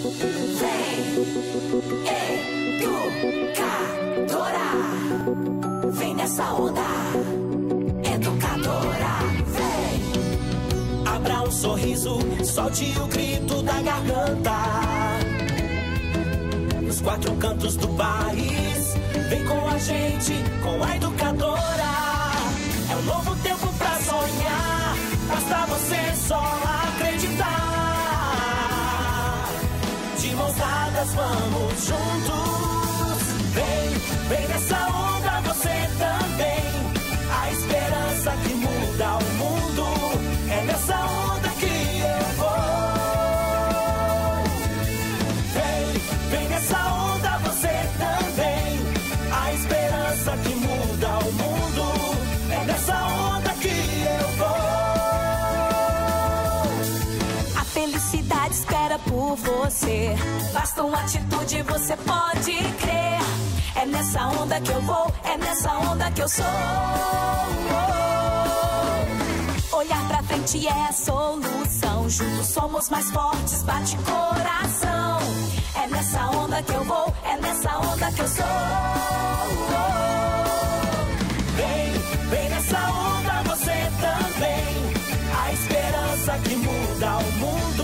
Educadora, vem nessa onda. Educadora, vem. Abra um sorriso, solte o grito da garganta. Nos quatro cantos do país, vem com a gente, com a educadora. É um novo tempo pra sonhar, basta você só acreditar. De mãos dadas vamos juntos. Vem nessa onda você também. A esperança que muda o mundo. É nessa onda que eu vou. Vem nessa onda você também. A esperança que muda o mundo. É nessa onda que eu vou. A felicidade espera por você. Basta uma atitude, você pode crer. É nessa onda que eu vou, é nessa onda que eu sou. Olhar pra frente é a solução. Juntos somos mais fortes, bate coração. É nessa onda que eu vou, é nessa onda que eu sou. Vem nessa onda você também. A esperança que muda o mundo.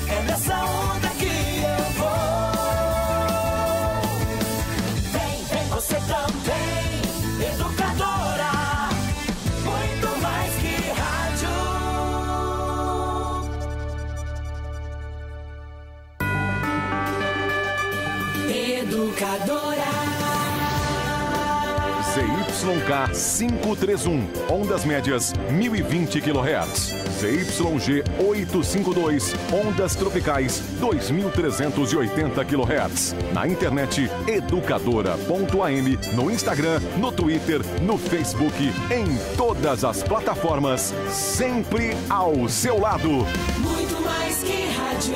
É nessa onda que eu vou. Vem você também, educadora. Muito mais que rádio. Educadora. ZYK 531, ondas médias 1020 kHz. ZYG 852, ondas tropicais 2380 kHz. Na internet educadora.am, no Instagram, no Twitter, no Facebook, em todas as plataformas, sempre ao seu lado. Muito mais que rádio.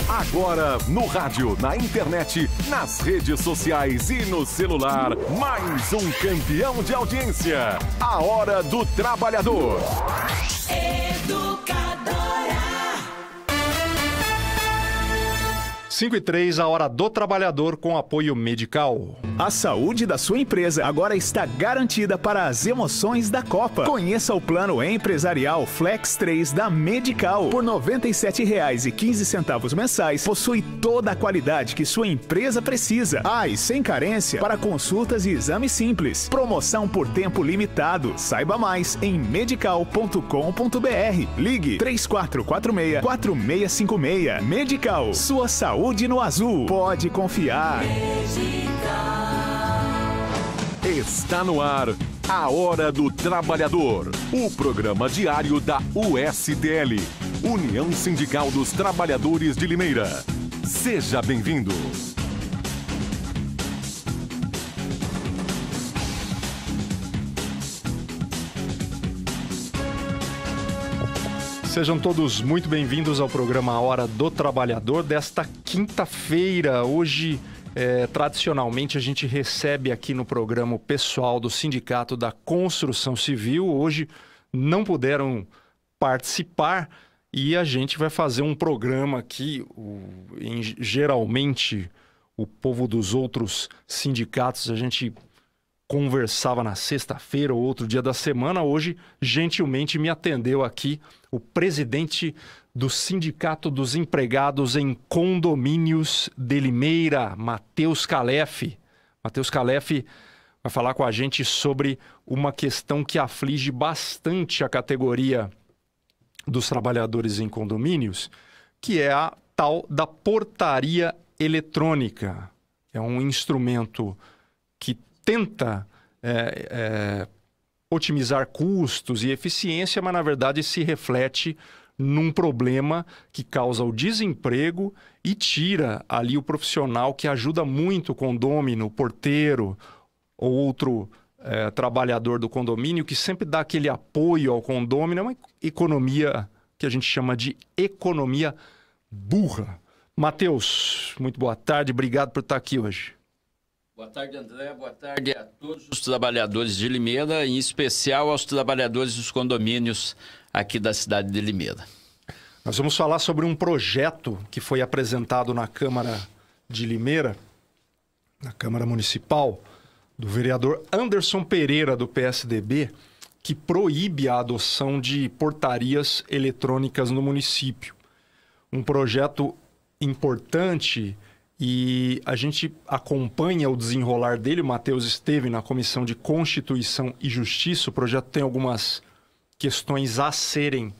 Agora, no rádio, na internet, nas redes sociais e no celular, mais um campeão de audiência. A Hora do Trabalhador. Educadora. 5h03, a Hora do Trabalhador com apoio Medical. A saúde da sua empresa agora está garantida para as emoções da Copa. Conheça o plano empresarial Flex 3 da Medical. Por R$ 97,15 mensais, possui toda a qualidade que sua empresa precisa. E sem carência para consultas e exames simples. Promoção por tempo limitado. Saiba mais em medical.com.br. Ligue 3446-4656. Medical, sua saúde no azul. Pode confiar. Está no ar a Hora do Trabalhador, o programa diário da USTL, União Sindical dos Trabalhadores de Limeira. Seja bem-vindo. Sejam todos muito bem-vindos ao programa A Hora do Trabalhador desta quinta-feira. Hoje, tradicionalmente, a gente recebe aqui no programa o pessoal do Sindicato da Construção Civil. Hoje não puderam participar e a gente vai fazer um programa aqui. Geralmente, o povo dos outros sindicatos, a gente conversava na sexta-feira ou outro dia da semana. Hoje, gentilmente, me atendeu aqui o presidente do Sindicato dos Empregados em Condomínios de Limeira, Matheus Calef. Matheus Calef vai falar com a gente sobre uma questão que aflige bastante a categoria dos trabalhadores em condomínios, que é a tal da portaria eletrônica. É um instrumento que tenta otimizar custos e eficiência, mas na verdade se reflete num problema que causa o desemprego e tira ali o profissional que ajuda muito o condômino, o porteiro ou outro trabalhador do condomínio, que sempre dá aquele apoio ao condômino. É uma economia que a gente chama de economia burra. Matheus, muito boa tarde, obrigado por estar aqui hoje. Boa tarde, André. Boa tarde a todos os trabalhadores de Limeira, em especial aos trabalhadores dos condomínios aqui da cidade de Limeira. Nós vamos falar sobre um projeto que foi apresentado na Câmara de Limeira, na Câmara Municipal, do vereador Anderson Pereira, do PSDB, que proíbe a adoção de portarias eletrônicas no município. Um projeto importante e a gente acompanha o desenrolar dele. O Matheus esteve na Comissão de Constituição e Justiça. O projeto tem algumas questões a serem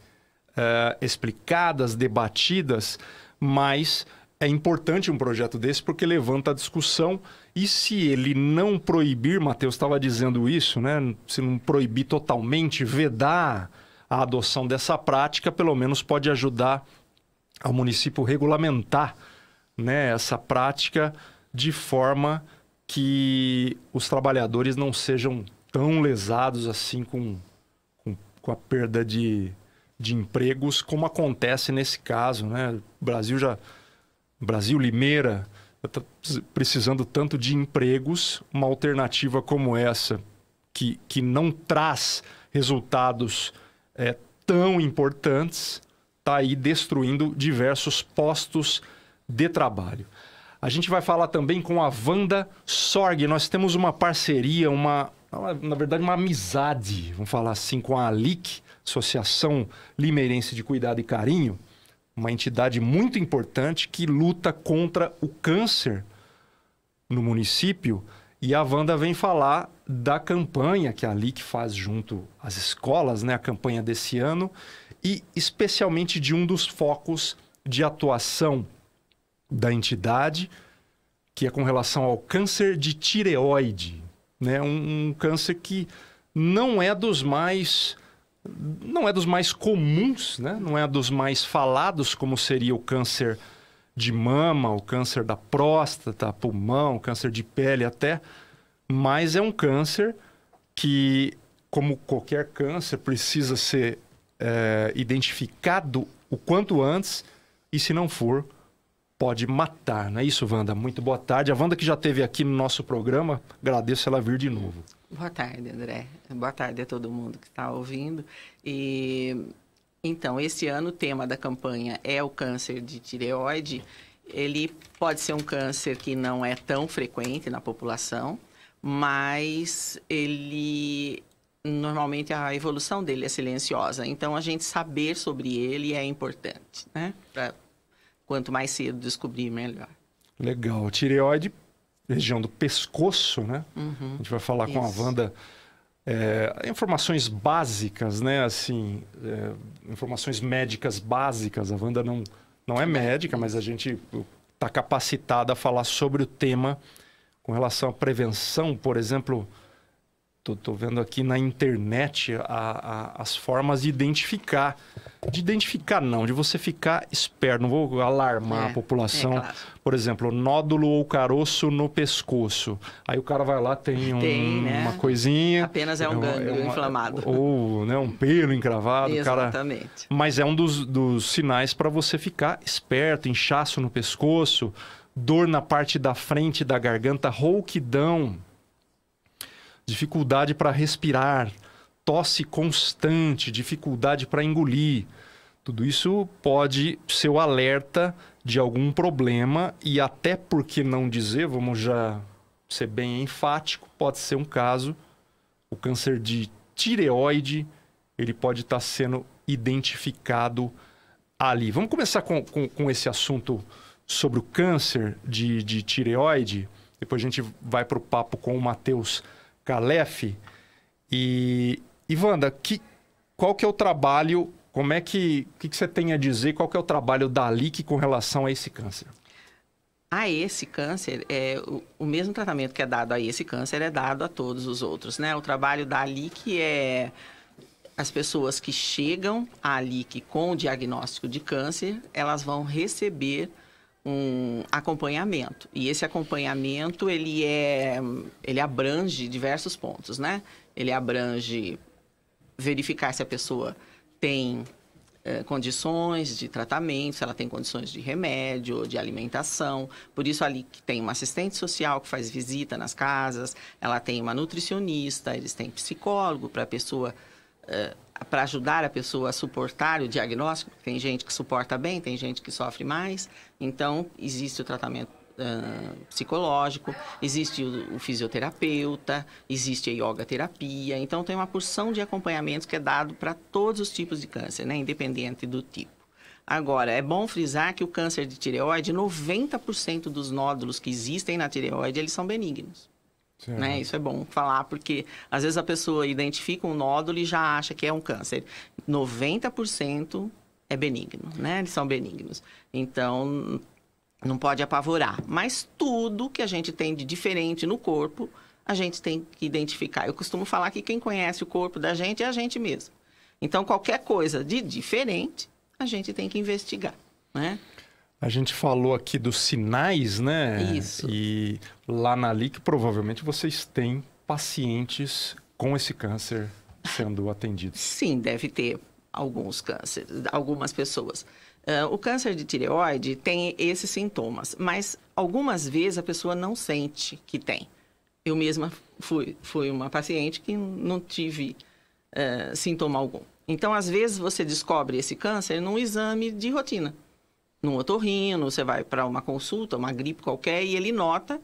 explicadas, debatidas, mas é importante um projeto desse porque levanta a discussão. E se ele não proibir, Matheus estava dizendo isso, né? Se não proibir totalmente, vedar a adoção dessa prática, pelo menos pode ajudar ao município regulamentar, né, essa prática de forma que os trabalhadores não sejam tão lesados assim com a perda de empregos, como acontece nesse caso, né? Brasil, Limeira, está precisando tanto de empregos. Uma alternativa como essa, que não traz resultados tão importantes, está aí destruindo diversos postos de trabalho. A gente vai falar também com a Wanda Sorg. Nós temos uma parceria, na verdade uma amizade, vamos falar assim, com a ALIC, Associação Limeirense de Cuidado e Carinho, uma entidade muito importante que luta contra o câncer no município. E a Wanda vem falar da campanha que a ALIC faz junto às escolas, né? A campanha desse ano, e especialmente de um dos focos de atuação da entidade, que é com relação ao câncer de tireoide, né? Um câncer que não é dos mais comuns, né? Não é dos mais falados, como seria o câncer de mama, o câncer da próstata, pulmão, o câncer de pele até, mas é um câncer que, como qualquer câncer, precisa ser identificado o quanto antes, e se não for, pode matar. Não é isso, Wanda? Muito boa tarde. A Wanda, que já esteve aqui no nosso programa, agradeço ela vir de novo. Boa tarde, André. Boa tarde a todo mundo que está ouvindo. Então, esse ano o tema da campanha é o câncer de tireoide. Ele pode ser um câncer que não é tão frequente na população, mas normalmente a evolução dele é silenciosa. Então, a gente saber sobre ele é importante, né? Quanto mais cedo descobrir, melhor. Legal. Tireoide, região do pescoço, né? Uhum. A gente vai falar com a Wanda informações básicas, né? Assim, informações médicas básicas. A Wanda não é médica, mas a gente está capacitada a falar sobre o tema com relação à prevenção. Por exemplo, estou vendo aqui na internet as formas de identificar. De você ficar esperto. Não vou alarmar a população. Claro. Por exemplo, nódulo ou caroço no pescoço. Aí o cara vai lá, tem né? Uma coisinha. Apenas é um gânglio inflamado. Ou né, um pelo encravado. Exatamente. Cara... Mas é um dos sinais para você ficar esperto. Inchaço no pescoço, dor na parte da frente da garganta, rouquidão, dificuldade para respirar, tosse constante, dificuldade para engolir. Tudo isso pode ser o alerta de algum problema, e até por que não dizer, vamos já ser bem enfático, pode ser um caso, o câncer de tireoide, ele pode estar sendo identificado ali. Vamos começar com esse assunto sobre o câncer de tireoide, depois a gente vai para o papo com o Matheus Calef. E Wanda, qual que é o trabalho, como é que você tem a dizer, qual que é o trabalho da ALIC com relação a esse câncer? A esse câncer, o mesmo tratamento que é dado a esse câncer é dado a todos os outros, né? O trabalho da ALIC é as pessoas que chegam à ALIC com o diagnóstico de câncer, elas vão receber um acompanhamento. E esse acompanhamento, ele abrange diversos pontos, né? Ele abrange verificar se a pessoa tem condições de tratamento, se ela tem condições de remédio, de alimentação. Por isso, ali que tem uma assistente social que faz visita nas casas, ela tem uma nutricionista, eles têm psicólogo para a pessoa... para ajudar a pessoa a suportar o diagnóstico. Tem gente que suporta bem, tem gente que sofre mais. Então, existe o tratamento psicológico, existe o fisioterapeuta, existe a yoga terapia. Então, tem uma porção de acompanhamentos que é dado para todos os tipos de câncer, né? Independente do tipo. Agora, é bom frisar que o câncer de tireoide, 90% dos nódulos que existem na tireoide, eles são benignos. Né? Isso é bom falar, porque às vezes a pessoa identifica um nódulo e já acha que é um câncer. 90% é benigno, né? Eles são benignos. Então, não pode apavorar. Mas tudo que a gente tem de diferente no corpo, a gente tem que identificar. Eu costumo falar que quem conhece o corpo da gente é a gente mesmo. Então, qualquer coisa de diferente, a gente tem que investigar, né? A gente falou aqui dos sinais, né? Isso. E lá na LIC, provavelmente, vocês têm pacientes com esse câncer sendo atendidos. Sim, deve ter alguns cânceres, algumas pessoas. O câncer de tireoide tem esses sintomas, mas algumas vezes a pessoa não sente que tem. Eu mesma fui uma paciente que não tive sintoma algum. Então, às vezes, você descobre esse câncer num exame de rotina. Num otorrino, você vai para uma consulta, uma gripe qualquer, e ele nota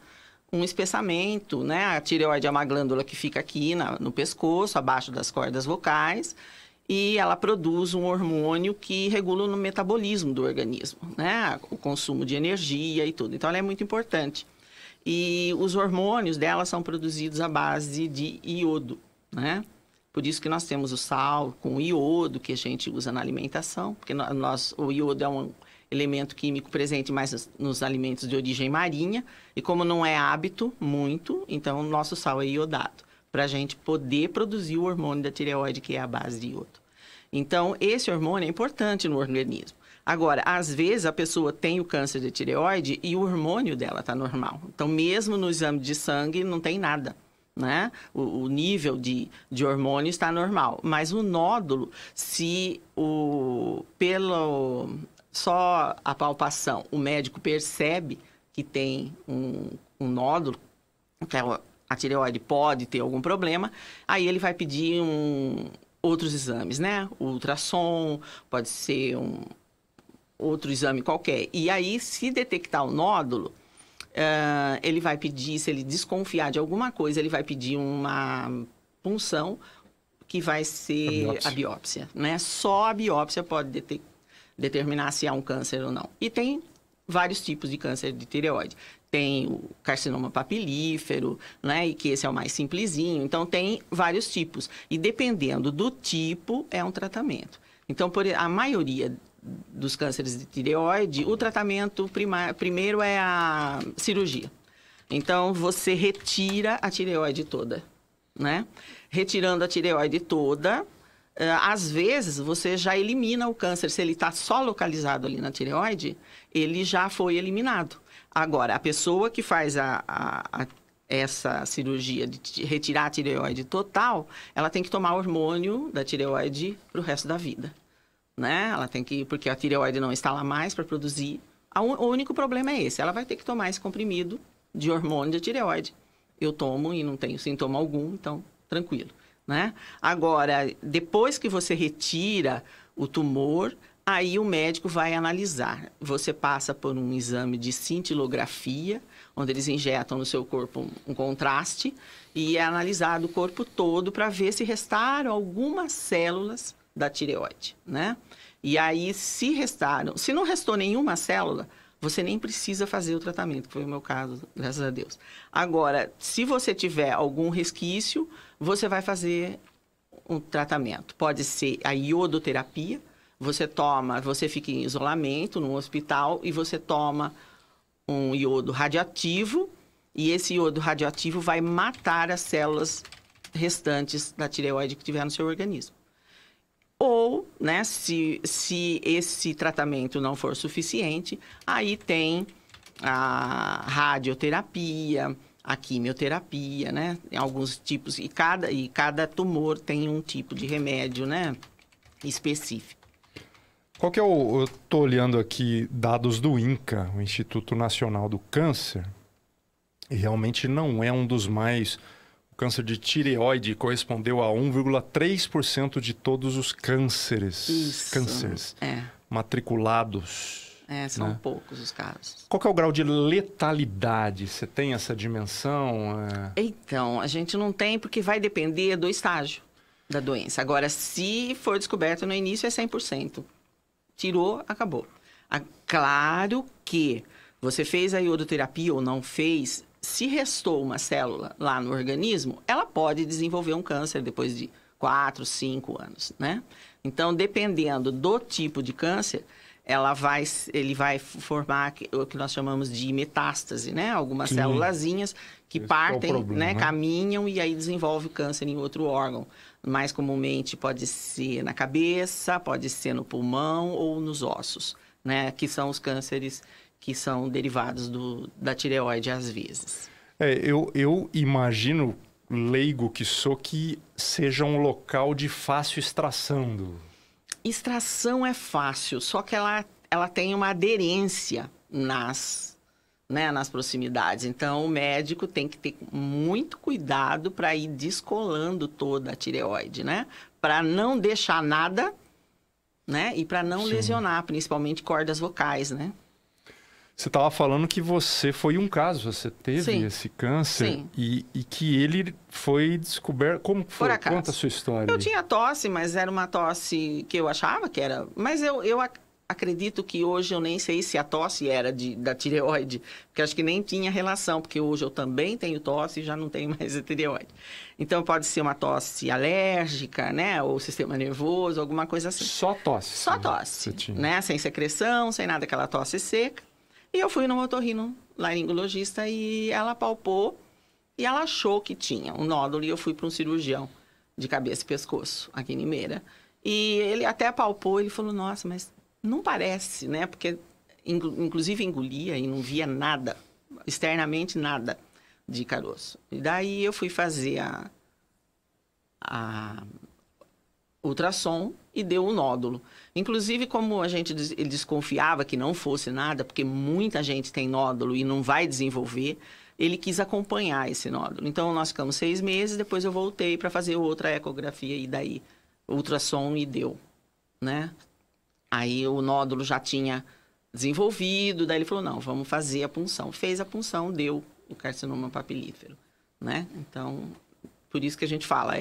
um espessamento, né? A tireoide é uma glândula que fica aqui no pescoço, abaixo das cordas vocais, e ela produz um hormônio que regula o metabolismo do organismo, né? O consumo de energia e tudo. Então, ela é muito importante. E os hormônios dela são produzidos à base de iodo, né? Por isso que nós temos o sal com iodo, que a gente usa na alimentação, porque o iodo é um elemento químico presente mais nos alimentos de origem marinha, e como não é hábito muito, então o nosso sal é iodado, para a gente poder produzir o hormônio da tireoide, que é a base de iodo. Então, esse hormônio é importante no organismo. Agora, às vezes a pessoa tem o câncer de tireoide e o hormônio dela está normal. Então, mesmo no exame de sangue, não tem nada, né? O nível de hormônio está normal. Mas o nódulo, se só a palpação, o médico percebe que tem um nódulo, que a tireoide pode ter algum problema, aí ele vai pedir outros exames, né? O ultrassom, pode ser outro exame qualquer. E aí, se detectar o nódulo, ele vai pedir, se ele desconfiar de alguma coisa, ele vai pedir uma punção, que vai ser a biópsia, né? Só a biópsia pode determinar se há um câncer ou não. E tem vários tipos de câncer de tireoide. Tem o carcinoma papilífero, né? E que esse é o mais simplesinho. Então, tem vários tipos. E dependendo do tipo, é um tratamento. Então, a maioria dos cânceres de tireoide, o tratamento primeiro é a cirurgia. Então, você retira a tireoide toda, né? Retirando a tireoide toda, às vezes, você já elimina o câncer. Se ele está só localizado ali na tireoide, ele já foi eliminado. Agora, a pessoa que faz essa cirurgia de retirar a tireoide total, ela tem que tomar hormônio da tireoide para o resto da vida, né? Ela tem que, porque a tireoide não está lá mais para produzir. O único problema é esse. Ela vai ter que tomar esse comprimido de hormônio da tireoide. Eu tomo e não tenho sintoma algum, então, tranquilo, né? Agora, depois que você retira o tumor, aí o médico vai analisar. Você passa por um exame de cintilografia, onde eles injetam no seu corpo um contraste, e é analisado o corpo todo para ver se restaram algumas células da tireoide, né? E aí, se não restou nenhuma célula, você nem precisa fazer o tratamento, que foi o meu caso, graças a Deus. Agora, se você tiver algum resquício, você vai fazer um tratamento. Pode ser a iodoterapia, você fica em isolamento no hospital e você toma um iodo radioativo, e esse iodo radioativo vai matar as células restantes da tireoide que tiver no seu organismo. Ou, né, se esse tratamento não for suficiente, aí tem a radioterapia, a quimioterapia, né? Tem alguns tipos, e cada tumor tem um tipo de remédio, né, específico. Qual que é o... Eu estou olhando aqui dados do INCA, o Instituto Nacional do Câncer, e realmente não é um dos mais... O câncer de tireoide correspondeu a 1,3% de todos os cânceres matriculados. São poucos os casos. Qual que é o grau de letalidade? Você tem essa dimensão? Então, a gente não tem porque vai depender do estágio da doença. Agora, se for descoberto no início, é 100%. Tirou, acabou. Claro que você fez a iodoterapia ou não fez, se restou uma célula lá no organismo, ela pode desenvolver um câncer depois de 4, 5 anos, né? Então, dependendo do tipo de câncer, ele vai formar o que nós chamamos de metástase, né? Algumas célulazinhas que partem, né? Caminham e aí desenvolve o câncer em outro órgão. Mais comumente pode ser na cabeça, pode ser no pulmão ou nos ossos, né? Que são os cânceres que são derivados da tireoide às vezes. Eu imagino, leigo que sou, que seja um local de fácil extração. Extração é fácil, só que ela tem uma aderência nas proximidades. Então, o médico tem que ter muito cuidado para ir descolando toda a tireoide, né? Para não deixar nada, né? E para não lesionar, principalmente cordas vocais, né? Você estava falando que você foi um caso, você teve esse câncer e que ele foi descoberto. Como foi? Por acaso. Conta a sua história. Eu tinha tosse, mas era uma tosse que eu achava que era... Mas eu acredito que hoje eu nem sei se a tosse era da tireoide, porque acho que nem tinha relação, porque hoje eu também tenho tosse e já não tenho mais a tireoide. Então pode ser uma tosse alérgica, né? Ou sistema nervoso, alguma coisa assim. Só tosse? Só tosse, né? Sem secreção, sem nada, aquela tosse seca. E eu fui no otorrinolaringologista e ela palpou e ela achou que tinha um nódulo e eu fui para um cirurgião de cabeça e pescoço aqui em Limeira. E ele até palpou, ele falou, nossa, mas não parece, né? Porque inclusive engolia e não via nada, externamente nada de caroço. E daí eu fui fazer a ultrassom e deu um nódulo. Inclusive, como ele desconfiava que não fosse nada, porque muita gente tem nódulo e não vai desenvolver, ele quis acompanhar esse nódulo. Então, nós ficamos 6 meses, depois eu voltei para fazer outra ecografia e daí ultrassom e deu, né? Aí o nódulo já tinha desenvolvido, daí ele falou, não, vamos fazer a punção. Fez a punção, deu o carcinoma papilífero, né? Então, por isso que a gente fala,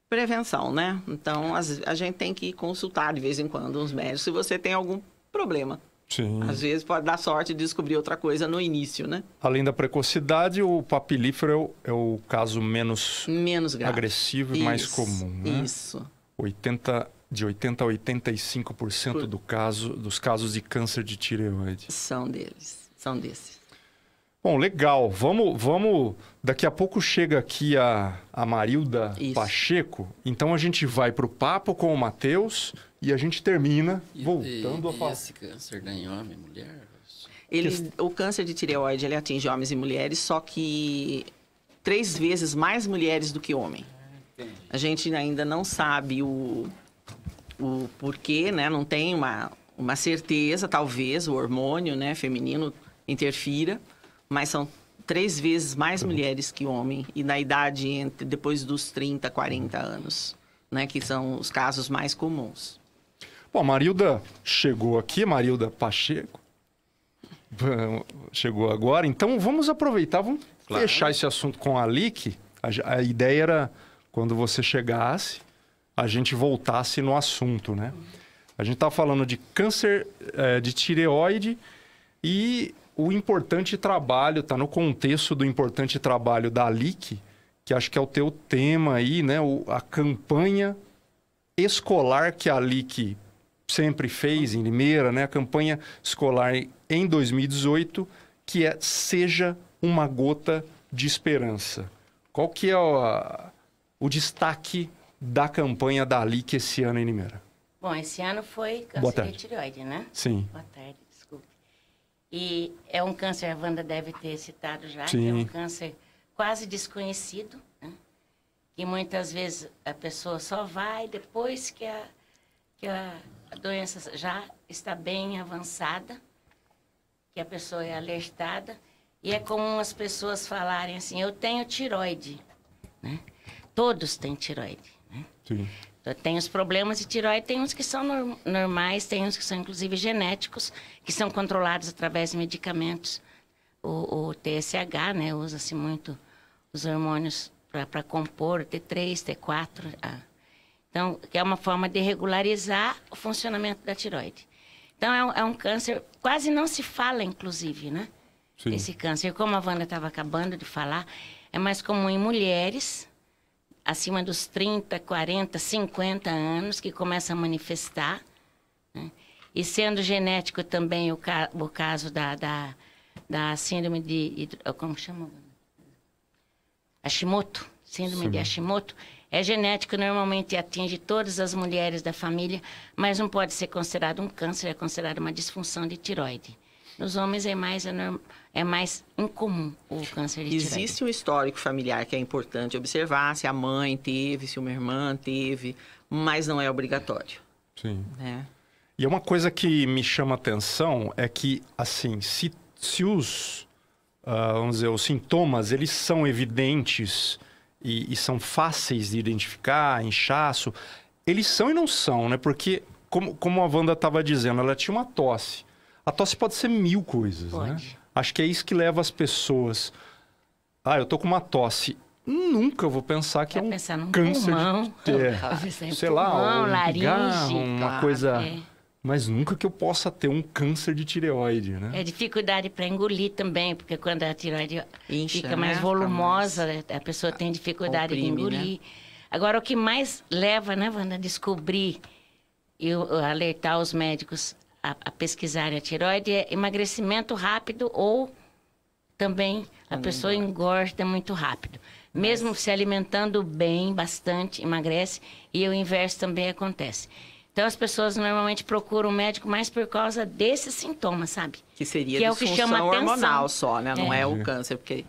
prevenção, né? Então, a gente tem que consultar de vez em quando uns médicos se você tem algum problema. Sim. Às vezes pode dar sorte de descobrir outra coisa no início, né? Além da precocidade, o papilífero é o caso menos grave, agressivo e mais comum, né? Isso. De 80% a 85% dos casos de câncer de tireoide. São desses. Bom, legal. Vamos... Daqui a pouco chega aqui a Marilda Pacheco. Então, a gente vai para o papo com o Matheus e a gente termina voltando a falar. Esse câncer dá em homem e mulher? O câncer de tireoide, ele atinge homens e mulheres, só que 3 vezes mais mulheres do que homem. A gente ainda não sabe o porquê, né? Não tem uma certeza, talvez o hormônio, né, feminino interfira, mas são 3 vezes mais mulheres que homem e na idade depois dos 30, 40 anos, né, que são os casos mais comuns. Bom, a Marilda chegou aqui, Marilda Pacheco, chegou agora, então vamos aproveitar, vamos fechar esse assunto com a Alic. A ideia era, quando você chegasse, a gente voltasse no assunto, né? A gente está falando de câncer de tireoide e o importante trabalho, está no contexto do importante trabalho da Alic, que acho que é o teu tema aí, né? A campanha escolar que a Alic sempre fez em Limeira, né? A campanha escolar em 2018, que é Seja uma Gota de Esperança. Qual que é o destaque da campanha da Alic esse ano em Limeira? Bom, esse ano foi câncer de tireoide, né? Sim. Boa tarde, desculpe. E é um câncer, a Wanda deve ter citado já, Sim. que é um câncer quase desconhecido, né? Que muitas vezes a pessoa só vai depois que a doença já está bem avançada, que a pessoa é alertada, e é comum as pessoas falarem assim, eu tenho tireoide, né? Todos têm tireoide, né? Sim. Então, tem os problemas de tireoide, tem uns que são normais, tem uns que são inclusive genéticos, que são controlados através de medicamentos. O TSH, né? Usa-se muito os hormônios para compor, T3, T4. Então, que é uma forma de regularizar o funcionamento da tireoide. Então, é um câncer, quase não se fala, inclusive, né? Sim. Esse câncer, como a Wanda estava acabando de falar, é mais comum em mulheres, acima dos 30, 40, 50 anos, que começa a manifestar, né? E sendo genético também o caso da síndrome de... Como chama? Hashimoto. Síndrome de Hashimoto. É genético, normalmente atinge todas as mulheres da família, mas não pode ser considerado um câncer, é considerado uma disfunção de tireoide. Nos homens é mais incomum o câncer de tireoide. Existe um histórico familiar que é importante observar, se a mãe teve, se uma irmã teve, mas não é obrigatório. Sim. Né? E uma coisa que me chama a atenção é que, assim, se os, vamos dizer, os sintomas, eles são evidentes e são fáceis de identificar, inchaço, eles são e não são, né? Porque, como a Wanda estava dizendo, ela tinha uma tosse. A tosse pode ser 1000 coisas, Pode. né? Acho que é isso que leva as pessoas... eu tô com uma tosse. Nunca vou pensar que é um pensar num câncer pulmão, sei lá, pulmão, um laringe, pigarro, uma claro, coisa... é. Mas nunca que eu possa ter um câncer de tireoide, né? É dificuldade para engolir também, porque quando a tireoide Incha, fica mais né? volumosa, a pessoa tem dificuldade de comprime, engolir. Agora, o que mais leva, né, Wanda, a descobrir e alertar os médicos a pesquisarem a tireoide é emagrecimento rápido ou também a pessoa engorda muito rápido. Mesmo se alimentando bem, bastante, emagrece, e o inverso também acontece. Então, as pessoas normalmente procuram o médico mais por causa desses sintomas, sabe? Que seria Que é o que disfunção chama atenção. hormonal só, né? Não É. é o câncer, porque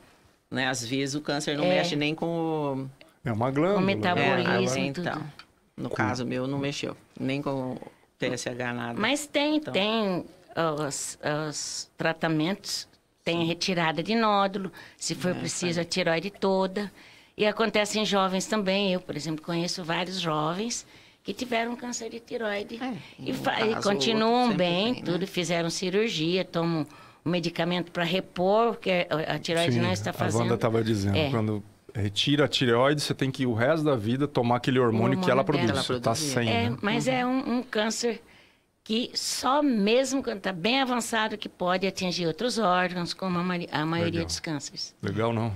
né, às vezes o câncer não mexe nem com o... É uma glândula. O metabolismo. e então, tudo. no caso meu, não mexeu. Nem com o TSH, nada. Mas tem os tratamentos, tem a retirada de nódulo, se for preciso a tireoide toda. E acontece em jovens também. Eu, por exemplo, conheço vários jovens que tiveram câncer de tireoide e continuam sempre bem, tem, tudo, né? fizeram cirurgia, tomam um medicamento para repor, porque a tireoide Sim, não está fazendo. a Wanda estava dizendo, quando retira a tireoide, você tem que o resto da vida tomar aquele hormônio que ela hormônio produz. dela. Você tá sem, né? Mas é um câncer que só mesmo quando está bem avançado que pode atingir outros órgãos, como a maioria Legal. dos cânceres. Legal, não?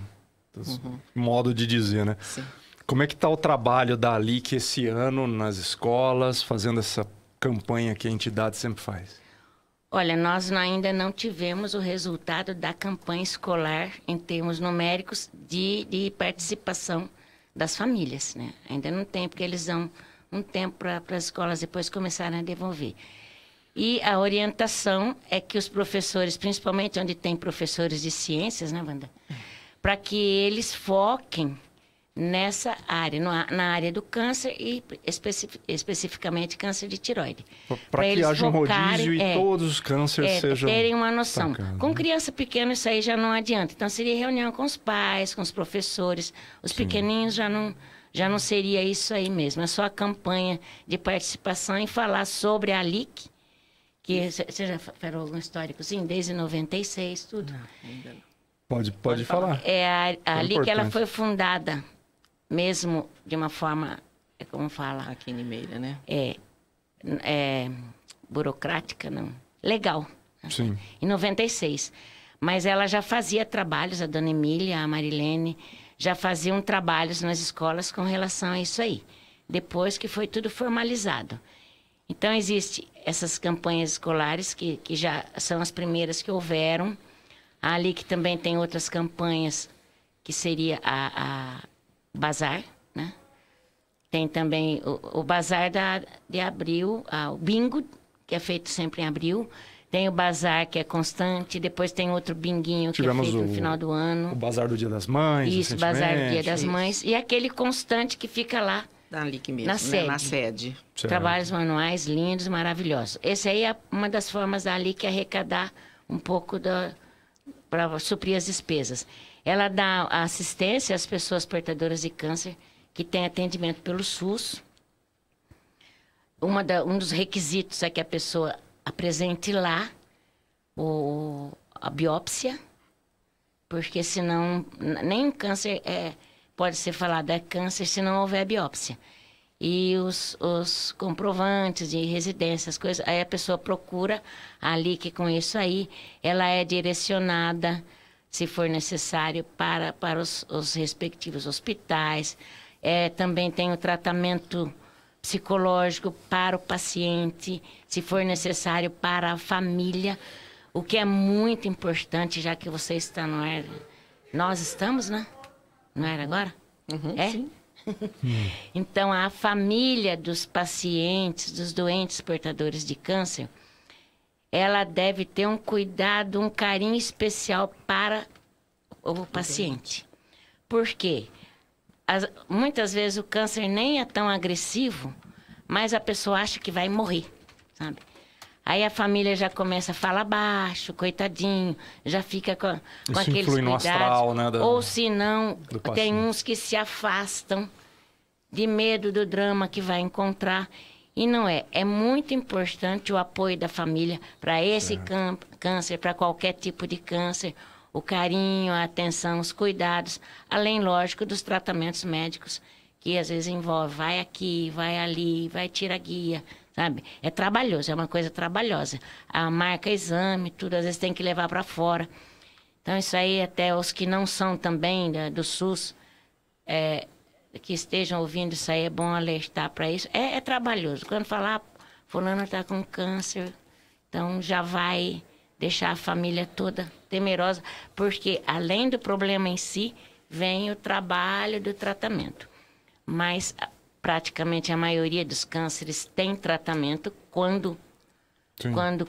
Modo de dizer, né? Sim. Como é que está o trabalho da ALIC esse ano nas escolas, fazendo essa campanha que a entidade sempre faz? Olha, nós ainda não tivemos o resultado da campanha escolar em termos numéricos de participação das famílias, né? Ainda não tem, porque eles dão um tempo para as escolas depois começarem a devolver. E a orientação é que os professores, principalmente onde tem professores de ciências, né, Wanda? Para que eles foquem nessa área, na área do câncer e especificamente câncer de tireoide. Para que eles haja um focarem, rodízio e todos os cânceres sejam... terem uma noção. atacados, Com né? criança pequena isso aí já não adianta. Então seria reunião com os pais, com os professores. Os pequeninhos já não seria isso aí mesmo. É só a campanha de participação e falar sobre a ALIC, que você já falou algum histórico, sim, desde 96, tudo. Não, ainda não. Pode falar. A ALIC, ela importante. foi fundada mesmo de uma forma, como fala, Aqui em Limeira, né? burocrática, não, legal. Sim. Em 96. Mas ela já fazia trabalhos, a dona Emília, a Marilene, já faziam trabalhos nas escolas com relação a isso aí. Depois que foi tudo formalizado. Então, existem essas campanhas escolares que já são as primeiras que houveram. A ALIC também tem outras campanhas, que seria a Bazar, né? Tem também o Bazar de abril, o Bingo, que é feito sempre em abril. Tem o Bazar, que é constante. Depois tem outro binguinho, que é feito no final do ano. O Bazar do Dia das Mães. Isso, Bazar do Dia das recentemente. Mães. E aquele constante que fica lá Da LIC mesmo, Na né? sede. Na sede. Certo. Trabalhos manuais lindos, maravilhosos. Esse aí é uma das formas da LIC arrecadar um pouco para suprir as despesas. Ela dá assistência às pessoas portadoras de câncer que têm atendimento pelo SUS. Um dos requisitos é que a pessoa apresente lá a biópsia, porque senão nem câncer pode ser falado é câncer se não houver biópsia. E os comprovantes de residência, as coisas, aí a pessoa procura a LIC com isso aí, ela é direcionada, se for necessário, para os respectivos hospitais. Também tem o tratamento psicológico para o paciente, se for necessário, para a família, o que é muito importante, já que você está no ar. Nós estamos, né? Não era agora? Uhum, é? sim. Então, a família dos pacientes, dos doentes portadores de câncer, ela deve ter um cuidado, um carinho especial para o paciente. Por quê? Muitas vezes o câncer nem é tão agressivo, mas a pessoa acha que vai morrer, sabe? Aí a família já começa a falar baixo, coitadinho, já fica com aqueles influi no cuidados. astral, né, Ou se não, do tem paciente. uns que se afastam de medo do drama que vai encontrar. E não é. É muito importante o apoio da família para esse câncer, para qualquer tipo de câncer. O carinho, a atenção, os cuidados. Além, lógico, dos tratamentos médicos, que às vezes envolve vai aqui, vai ali, vai tirar guia, sabe? É trabalhoso, é uma coisa trabalhosa. A marca exame, tudo, às vezes tem que levar para fora. Então, isso aí, até os que não são também do SUS, que estejam ouvindo isso aí, é bom alertar para isso. É trabalhoso. Quando falar, fulano está com câncer, então já vai deixar a família toda temerosa, porque além do problema em si, vem o trabalho do tratamento. Mas praticamente a maioria dos cânceres tem tratamento quando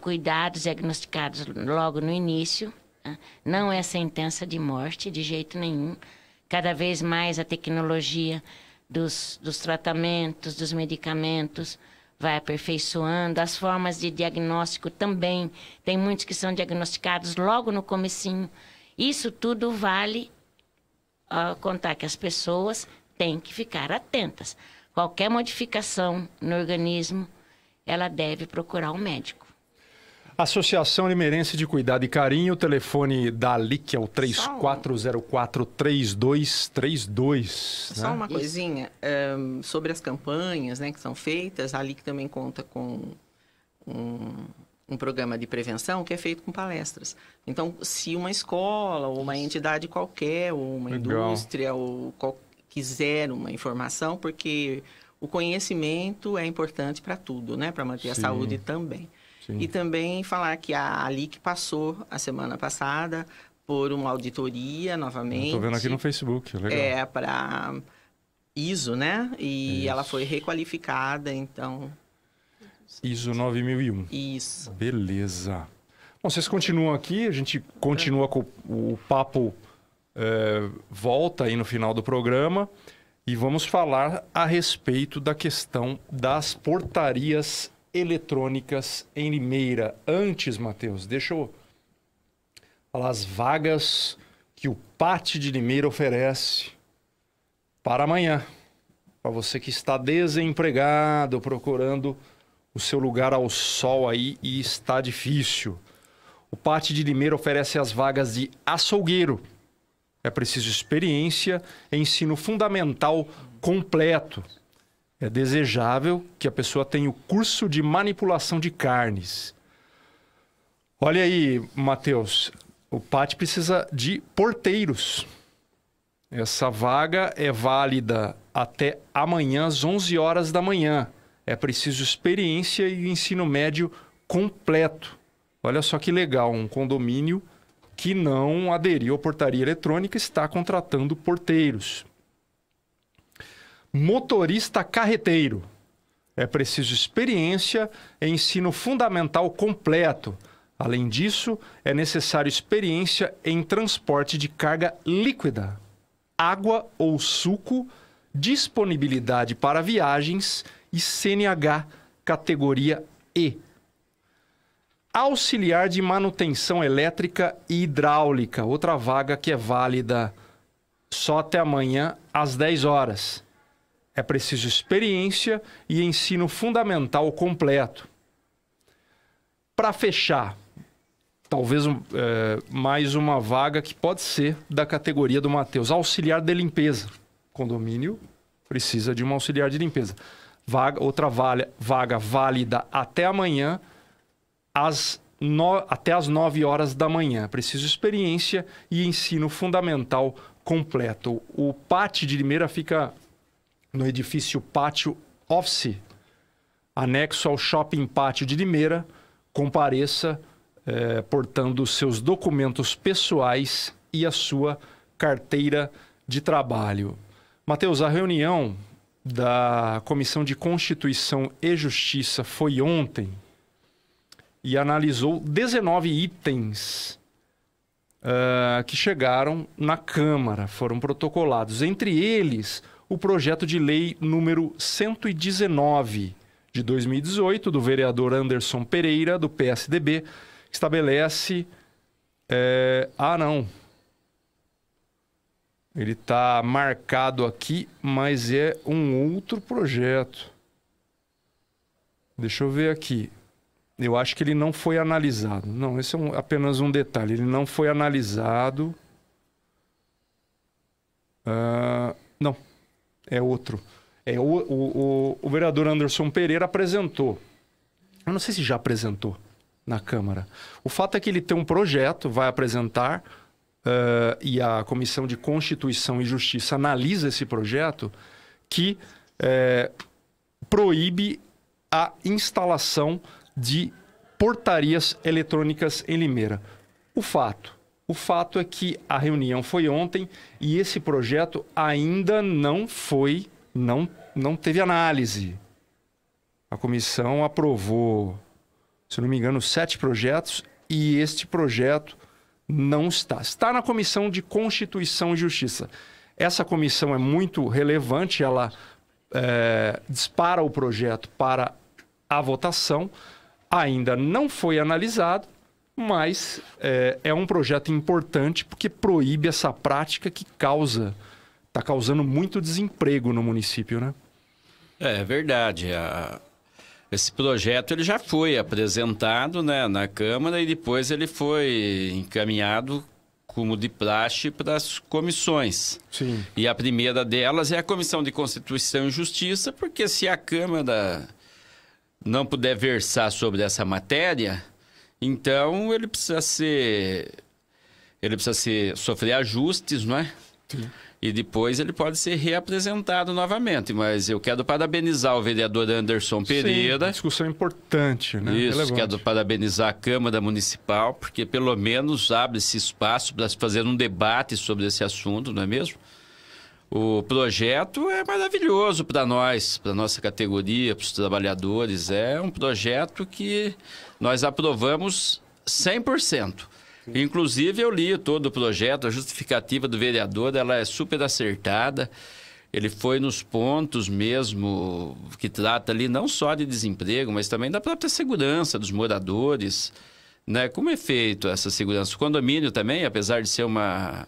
cuidados diagnosticados logo no início. Né? Não é sentença de morte, de jeito nenhum. Cada vez mais a tecnologia dos tratamentos, dos medicamentos, vai aperfeiçoando. As formas de diagnóstico também. Tem muitos que são diagnosticados logo no comecinho. Isso tudo vale contar que as pessoas têm que ficar atentas. Qualquer modificação no organismo, ela deve procurar um médico. Associação Limeirense de Cuidado e Carinho, o telefone da LIC é o 3404-3232. Só uma coisinha, sobre as campanhas, né, que são feitas, a LIC também conta com um programa de prevenção que é feito com palestras. Então, se uma escola ou uma entidade qualquer, ou uma indústria, ou quiser uma informação, porque o conhecimento é importante para tudo, né, para manter a saúde também. Sim. E também falar que a LIC passou, a semana passada, por uma auditoria novamente. Estou vendo aqui no Facebook, legal. Para ISO, né? E isso. Ela foi requalificada, então... ISO 9001. Isso. Beleza. Bom, vocês continuam aqui, a gente continua com o papo, volta aí no final do programa, e vamos falar a respeito da questão das portarias eletrônicas em Limeira. Antes, Matheus, deixa eu falar as vagas que o PAT de Limeira oferece para amanhã. Para você que está desempregado, procurando o seu lugar ao sol aí e está difícil. O PAT de Limeira oferece as vagas de açougueiro. É preciso experiência em ensino fundamental completo. É desejável que a pessoa tenha o curso de manipulação de carnes. Olha aí, Matheus, o PAT precisa de porteiros. Essa vaga é válida até amanhã às 11 horas da manhã. É preciso experiência e ensino médio completo. Olha só que legal, um condomínio que não aderiu à portaria eletrônica está contratando porteiros. Motorista carreteiro. É preciso experiência e ensino fundamental completo. Além disso, é necessário experiência em transporte de carga líquida, água ou suco disponibilidade para viagens e CNH categoria E. Auxiliar de manutenção elétrica e hidráulica, outra vaga que é válida só até amanhã às 10 horas. É preciso experiência e ensino fundamental completo. Para fechar, talvez mais uma vaga que pode ser da categoria do Matheus, auxiliar de limpeza. Condomínio precisa de um auxiliar de limpeza. Outra vaga válida até amanhã, até às 9 horas da manhã. Preciso experiência e ensino fundamental completo. O Pátio de Limeira fica no edifício Pátio Office, anexo ao Shopping Pátio de Limeira. Compareça portando seus documentos pessoais e a sua carteira de trabalho. Matheus, a reunião da Comissão de Constituição e Justiça foi ontem e analisou 19 itens que chegaram na Câmara, foram protocolados. Entre eles, o projeto de lei número 119 de 2018, do vereador Anderson Pereira, do PSDB, que estabelece... Ele está marcado aqui, mas é um outro projeto. Deixa eu ver aqui. Eu acho que ele não foi analisado. Não, esse é apenas um detalhe. Ele não foi analisado. Não, é outro. O vereador Anderson Pereira apresentou. Eu não sei se já apresentou na Câmara. O fato é que ele tem um projeto, vai apresentar... e a Comissão de Constituição e Justiça analisa esse projeto, que proíbe a instalação de portarias eletrônicas em Limeira. O fato é que a reunião foi ontem e esse projeto ainda não teve análise. A comissão aprovou, se não me engano, 7 projetos e este projeto não está. Está na Comissão de Constituição e Justiça. Essa comissão é muito relevante, ela dispara o projeto para a votação. Ainda não foi analisado, mas é um projeto importante porque proíbe essa prática que está causando muito desemprego no município, né? É verdade. Esse projeto ele já foi apresentado, né, na Câmara e depois ele foi encaminhado como de praxe para as comissões. Sim. E a primeira delas é a Comissão de Constituição e Justiça, porque se a Câmara não puder versar sobre essa matéria, então ele precisa sofrer ajustes, não é? Sim. E depois ele pode ser reapresentado novamente. Mas eu quero parabenizar o vereador Anderson Pereira. Sim, discussão importante, né? Isso, relevante. quero parabenizar a Câmara Municipal, porque pelo menos abre esse espaço para fazer um debate sobre esse assunto, não é mesmo? O projeto é maravilhoso para nós, para a nossa categoria, para os trabalhadores. É um projeto que nós aprovamos 100%. Inclusive, eu li todo o projeto, a justificativa do vereador, ela é super acertada. Ele foi nos pontos mesmo que trata ali não só de desemprego, mas também da própria segurança dos moradores, né? Como é feito essa segurança? O condomínio também, apesar de ser uma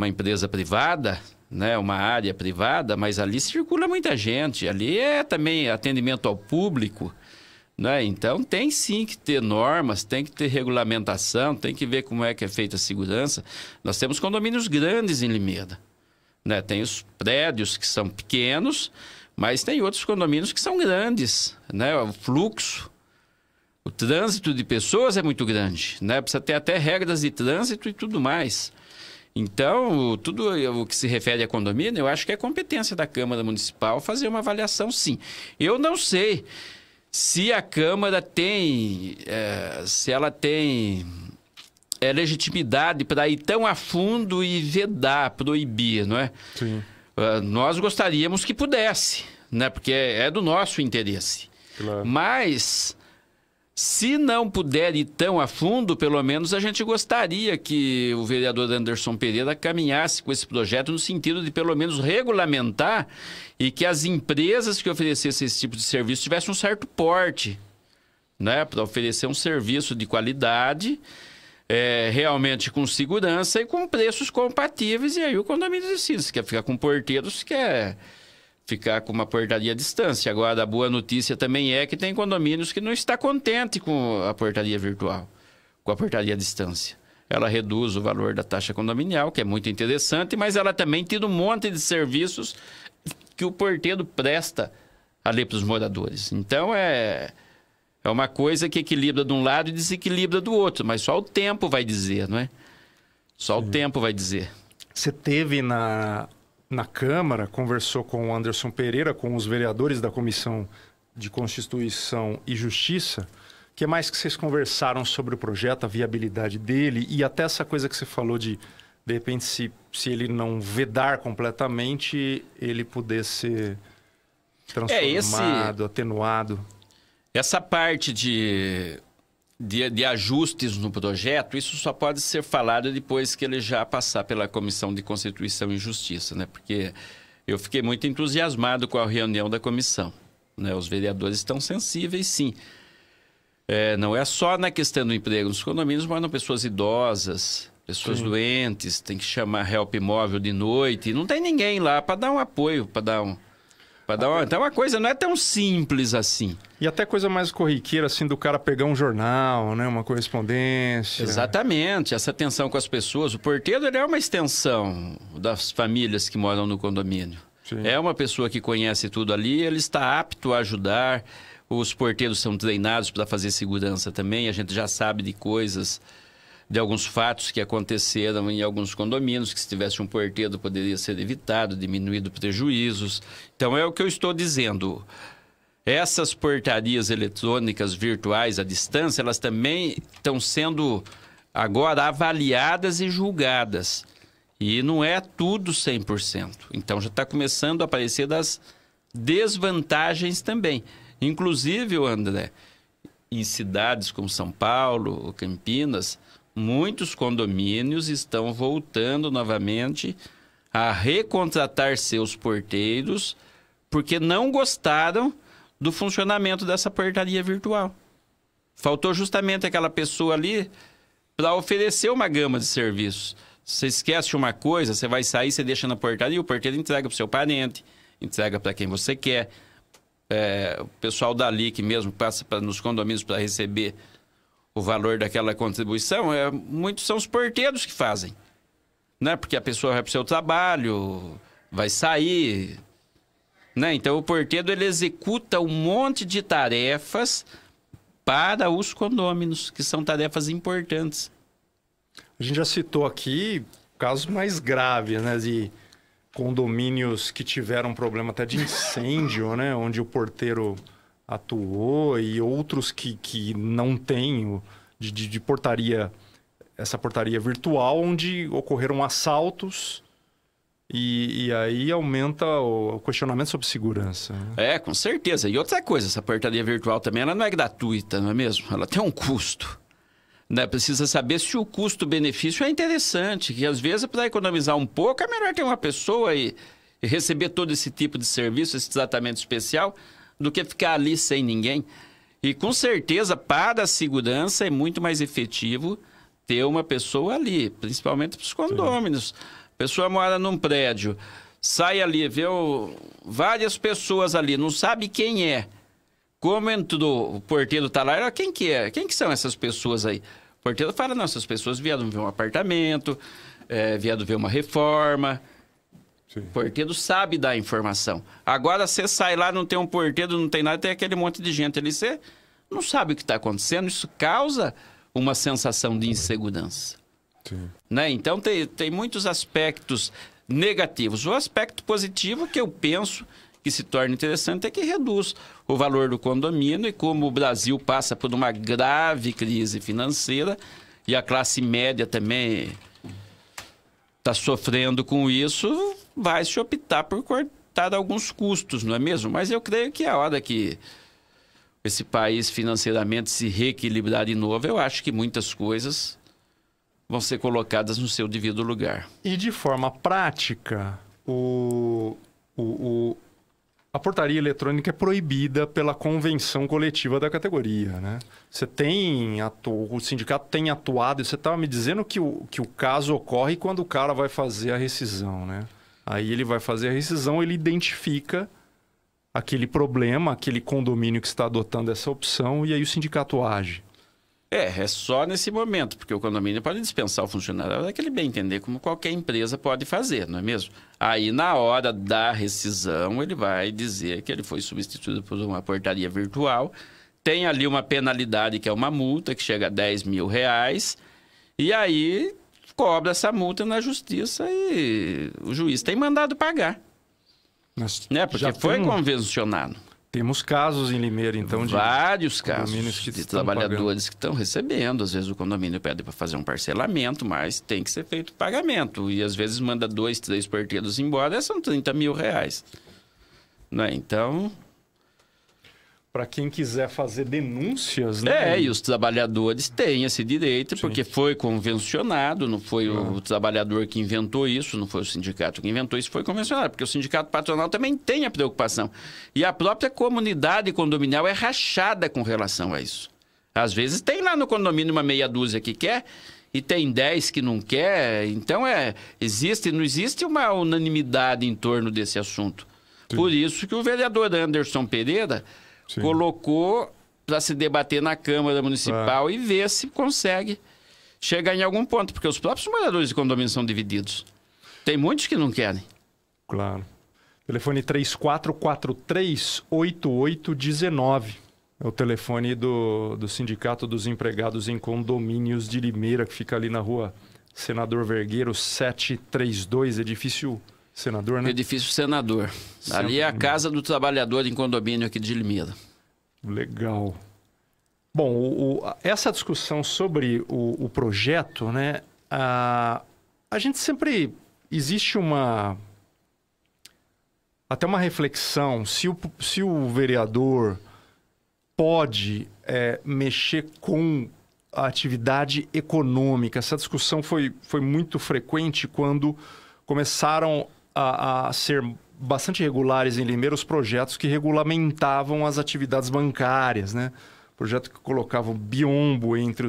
empresa privada, né? Uma área privada, mas ali circula muita gente. Ali é também atendimento ao público, né? Então tem sim que ter normas, tem que ter regulamentação, tem que ver como é que é feita a segurança. Nós temos condomínios grandes em Limeira, né? Tem os prédios que são pequenos, mas tem outros condomínios que são grandes, né? O fluxo, o trânsito de pessoas é muito grande, né? Precisa ter até regras de trânsito e tudo mais. Então, tudo o que se refere a condomínio, eu acho que é competência da Câmara Municipal fazer uma avaliação, sim. Eu não sei se a Câmara tem, se ela tem legitimidade para ir tão a fundo e vedar, proibir, não é? Sim. Nós gostaríamos que pudesse, né? Porque é do nosso interesse. Claro. Mas Se não puder ir tão a fundo, pelo menos a gente gostaria que o vereador Anderson Pereira caminhasse com esse projeto no sentido de, pelo menos, regulamentar e que as empresas que oferecessem esse tipo de serviço tivessem um certo porte, né, para oferecer um serviço de qualidade, realmente com segurança e com preços compatíveis. E aí o condomínio decide se quer ficar com porteiro, se quer ficar com uma portaria à distância. Agora, a boa notícia também é que tem condomínios que não está contente com a portaria virtual, com a portaria à distância. Ela reduz o valor da taxa condominial, que é muito interessante, mas ela também tira um monte de serviços que o porteiro presta ali para os moradores. Então, é uma coisa que equilibra de um lado e desequilibra do outro, mas só o tempo vai dizer, não é? Só o tempo vai dizer. Você teve na Câmara, conversou com o Anderson Pereira, com os vereadores da Comissão de Constituição e Justiça. O que mais que vocês conversaram sobre o projeto, a viabilidade dele e até essa coisa que você falou de repente, se ele não vedar completamente, ele poder ser transformado, atenuado? Essa parte de ajustes no projeto, isso só pode ser falado depois que ele já passar pela Comissão de Constituição e Justiça, né? Porque eu fiquei muito entusiasmado com a reunião da comissão, né? Os vereadores estão sensíveis, sim. Não é só na questão do emprego. Nos condomínios moram pessoas idosas, pessoas doentes, tem que chamar help móvel de noite, e não tem ninguém lá para dar um apoio, Então a coisa não é tão simples assim. E até coisa mais corriqueira, assim, do cara pegar um jornal, né? Uma correspondência. Exatamente, essa atenção com as pessoas. O porteiro, ele é uma extensão das famílias que moram no condomínio. Sim. É uma pessoa que conhece tudo ali, ele está apto a ajudar. Os porteiros são treinados para fazer segurança também. A gente já sabe de coisas, de alguns fatos que aconteceram em alguns condomínios, que se tivesse um porteiro poderia ser evitado, diminuído prejuízos. Então é o que eu estou dizendo. Essas portarias eletrônicas virtuais à distância, elas também estão sendo agora avaliadas e julgadas. E não é tudo 100%. Então já está começando a aparecer das desvantagens também. Inclusive, André, em cidades como São Paulo, Campinas, muitos condomínios estão voltando novamente a recontratar seus porteiros porque não gostaram do funcionamento dessa portaria virtual. Faltou justamente aquela pessoa ali para oferecer uma gama de serviços. Você esquece uma coisa, você vai sair, você deixa na portaria, o porteiro entrega para o seu parente, entrega para quem você quer. O pessoal da LIC mesmo passa nos condomínios para receber o valor daquela contribuição, muitos são os porteiros que fazem, né? Porque a pessoa vai para o seu trabalho, vai sair, né? Então o porteiro, ele executa um monte de tarefas para os condôminos, que são tarefas importantes. A gente já citou aqui casos mais graves, né? De condomínios que tiveram problema até de incêndio, né? Onde o porteiro atuou, e outros que não têm de portaria, essa portaria virtual, onde ocorreram assaltos e aí aumenta o questionamento sobre segurança. Né? Com certeza. E outra coisa, essa portaria virtual também, ela não é gratuita, não é mesmo? Ela tem um custo. Né? Precisa saber se o custo-benefício é interessante, que às vezes para economizar um pouco é melhor ter uma pessoa e receber todo esse tipo de serviço, esse tratamento especial, do que ficar ali sem ninguém. E com certeza, para a segurança, é muito mais efetivo ter uma pessoa ali, principalmente para os condôminos. A pessoa mora num prédio, sai ali, vê várias pessoas ali, não sabe quem é. Como entrou, o porteiro está lá, quem que é? Quem que são essas pessoas aí? O porteiro fala, não, essas pessoas vieram ver um apartamento, vieram ver uma reforma. Sim. O porteiro sabe dar informação. Agora, você sai lá, não tem um porteiro, não tem nada, tem aquele monte de gente ali, você não sabe o que está acontecendo, isso causa uma sensação de insegurança. Né? Então, tem muitos aspectos negativos. O aspecto positivo que eu penso que se torna interessante é que reduz o valor do condomínio, e como o Brasil passa por uma grave crise financeira e a classe média também está sofrendo com isso, vai se optar por cortar alguns custos, não é mesmo? Mas eu creio que a hora que esse país financeiramente se reequilibrar de novo, eu acho que muitas coisas vão ser colocadas no seu devido lugar. E de forma prática, a portaria eletrônica é proibida pela convenção coletiva da categoria, né? O sindicato tem atuado, e você estava me dizendo que o caso ocorre quando o cara vai fazer a rescisão, né? Aí ele vai fazer a rescisão, ele identifica aquele problema, aquele condomínio que está adotando essa opção, e aí o sindicato age. É só nesse momento, porque o condomínio pode dispensar o funcionário daquele bem entender, como qualquer empresa pode fazer, não é mesmo? Aí, na hora da rescisão, ele vai dizer que ele foi substituído por uma portaria virtual, tem ali uma penalidade, que é uma multa, que chega a R$10 mil, e aí cobra essa multa na justiça e o juiz tem mandado pagar. Né? Porque foi convencionado. Temos casos em Limeira, então, de vários casos de trabalhadores que estão recebendo. Às vezes o condomínio pede para fazer um parcelamento, mas tem que ser feito o pagamento. E às vezes manda 2, 3 porteiros embora, são R$30 mil. Né? Então... Para quem quiser fazer denúncias, né? E os trabalhadores têm esse direito, porque foi convencionado, não foi o trabalhador que inventou isso, não foi o sindicato que inventou isso, foi convencionado, porque o sindicato patronal também tem a preocupação. E a própria comunidade condominial é rachada com relação a isso. Às vezes tem lá no condomínio uma meia dúzia que quer e tem 10 que não quer, então não existe uma unanimidade em torno desse assunto. Sim. Por isso que o vereador Anderson Pereira... Sim. Colocou para se debater na Câmara Municipal e ver se consegue chegar em algum ponto, porque os próprios moradores de condomínio são divididos. Tem muitos que não querem. Claro. Telefone 3443-8819. É o telefone do Sindicato dos Empregados em Condomínios de Limeira, que fica ali na rua Senador Vergueiro, 732, edifício Senador, né? Edifício Senador. Ali é a casa do trabalhador em condomínio aqui de Limeira. Legal. Bom, essa discussão sobre o projeto, né? A gente sempre... Existe até uma reflexão se o vereador pode mexer com a atividade econômica. Essa discussão foi muito frequente quando começaram a ser bastante regulares em Limeira os projetos que regulamentavam as atividades bancárias, né? Projeto que colocava o biombo entre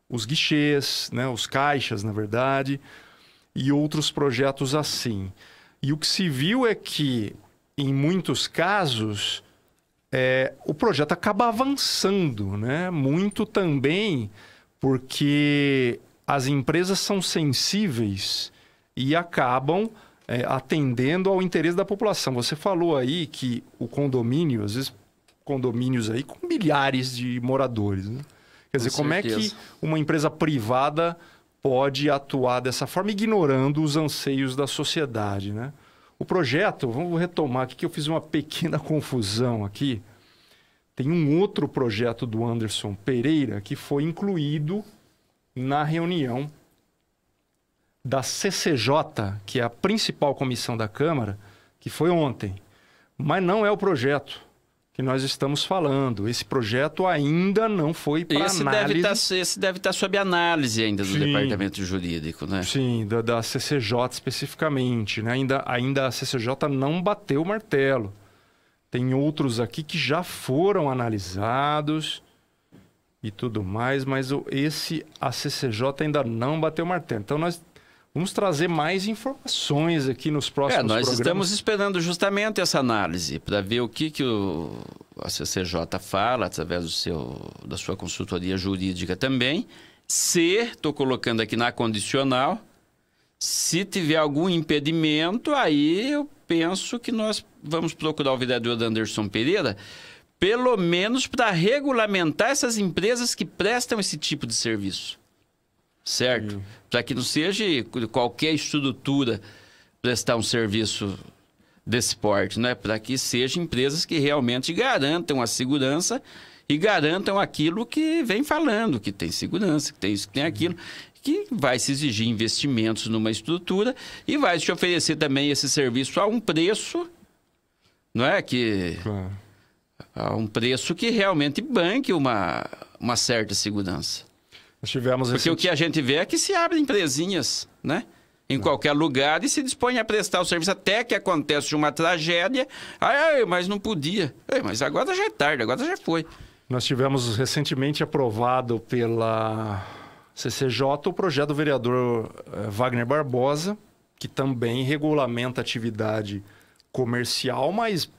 os guichês, né? Os caixas, na verdade, e outros projetos assim. E o que se viu é que, em muitos casos, o projeto acaba avançando, né? Muito também porque as empresas são sensíveis e acabam atendendo ao interesse da população. Você falou aí que o condomínio, às vezes condomínios aí com milhares de moradores, né? Quer dizer, como é que uma empresa privada pode atuar dessa forma, ignorando os anseios da sociedade, né? O projeto, vamos retomar aqui que eu fiz uma pequena confusão aqui. Tem um outro projeto do Anderson Pereira que foi incluído na reunião da CCJ, que é a principal comissão da Câmara, que foi ontem. Mas não é o projeto que nós estamos falando. Esse projeto ainda não foi para análise. Esse deve estar sob análise ainda do Departamento Jurídico, né? Sim, da CCJ especificamente, né? Ainda a CCJ não bateu o martelo. Tem outros aqui que já foram analisados e tudo mais, mas a CCJ ainda não bateu o martelo. Então nós vamos trazer mais informações aqui nos próximos programas. Nós estamos esperando justamente essa análise para ver o que a CCJ fala através da sua consultoria jurídica também. Estou colocando aqui na condicional, se tiver algum impedimento, aí eu penso que nós vamos procurar o vereador Anderson Pereira, pelo menos para regulamentar essas empresas que prestam esse tipo de serviço. Certo? Para que não seja qualquer estrutura prestar um serviço desse porte, né? Para que sejam empresas que realmente garantam a segurança e garantam aquilo que vem falando, que tem segurança, que tem isso, que tem aquilo, que vai se exigir investimentos numa estrutura e vai se oferecer também esse serviço a um preço, não é? Que a um preço que realmente banque uma certa segurança. Nós tivemos Porque o que a gente vê é que se abrem empresinhas, né? Em qualquer lugar e se dispõe a prestar o serviço até que acontece uma tragédia. Mas não podia. Mas agora já é tarde, agora já foi. Nós tivemos recentemente aprovado pela CCJ o projeto do vereador Wagner Barbosa, que também regulamenta a atividade comercial, mas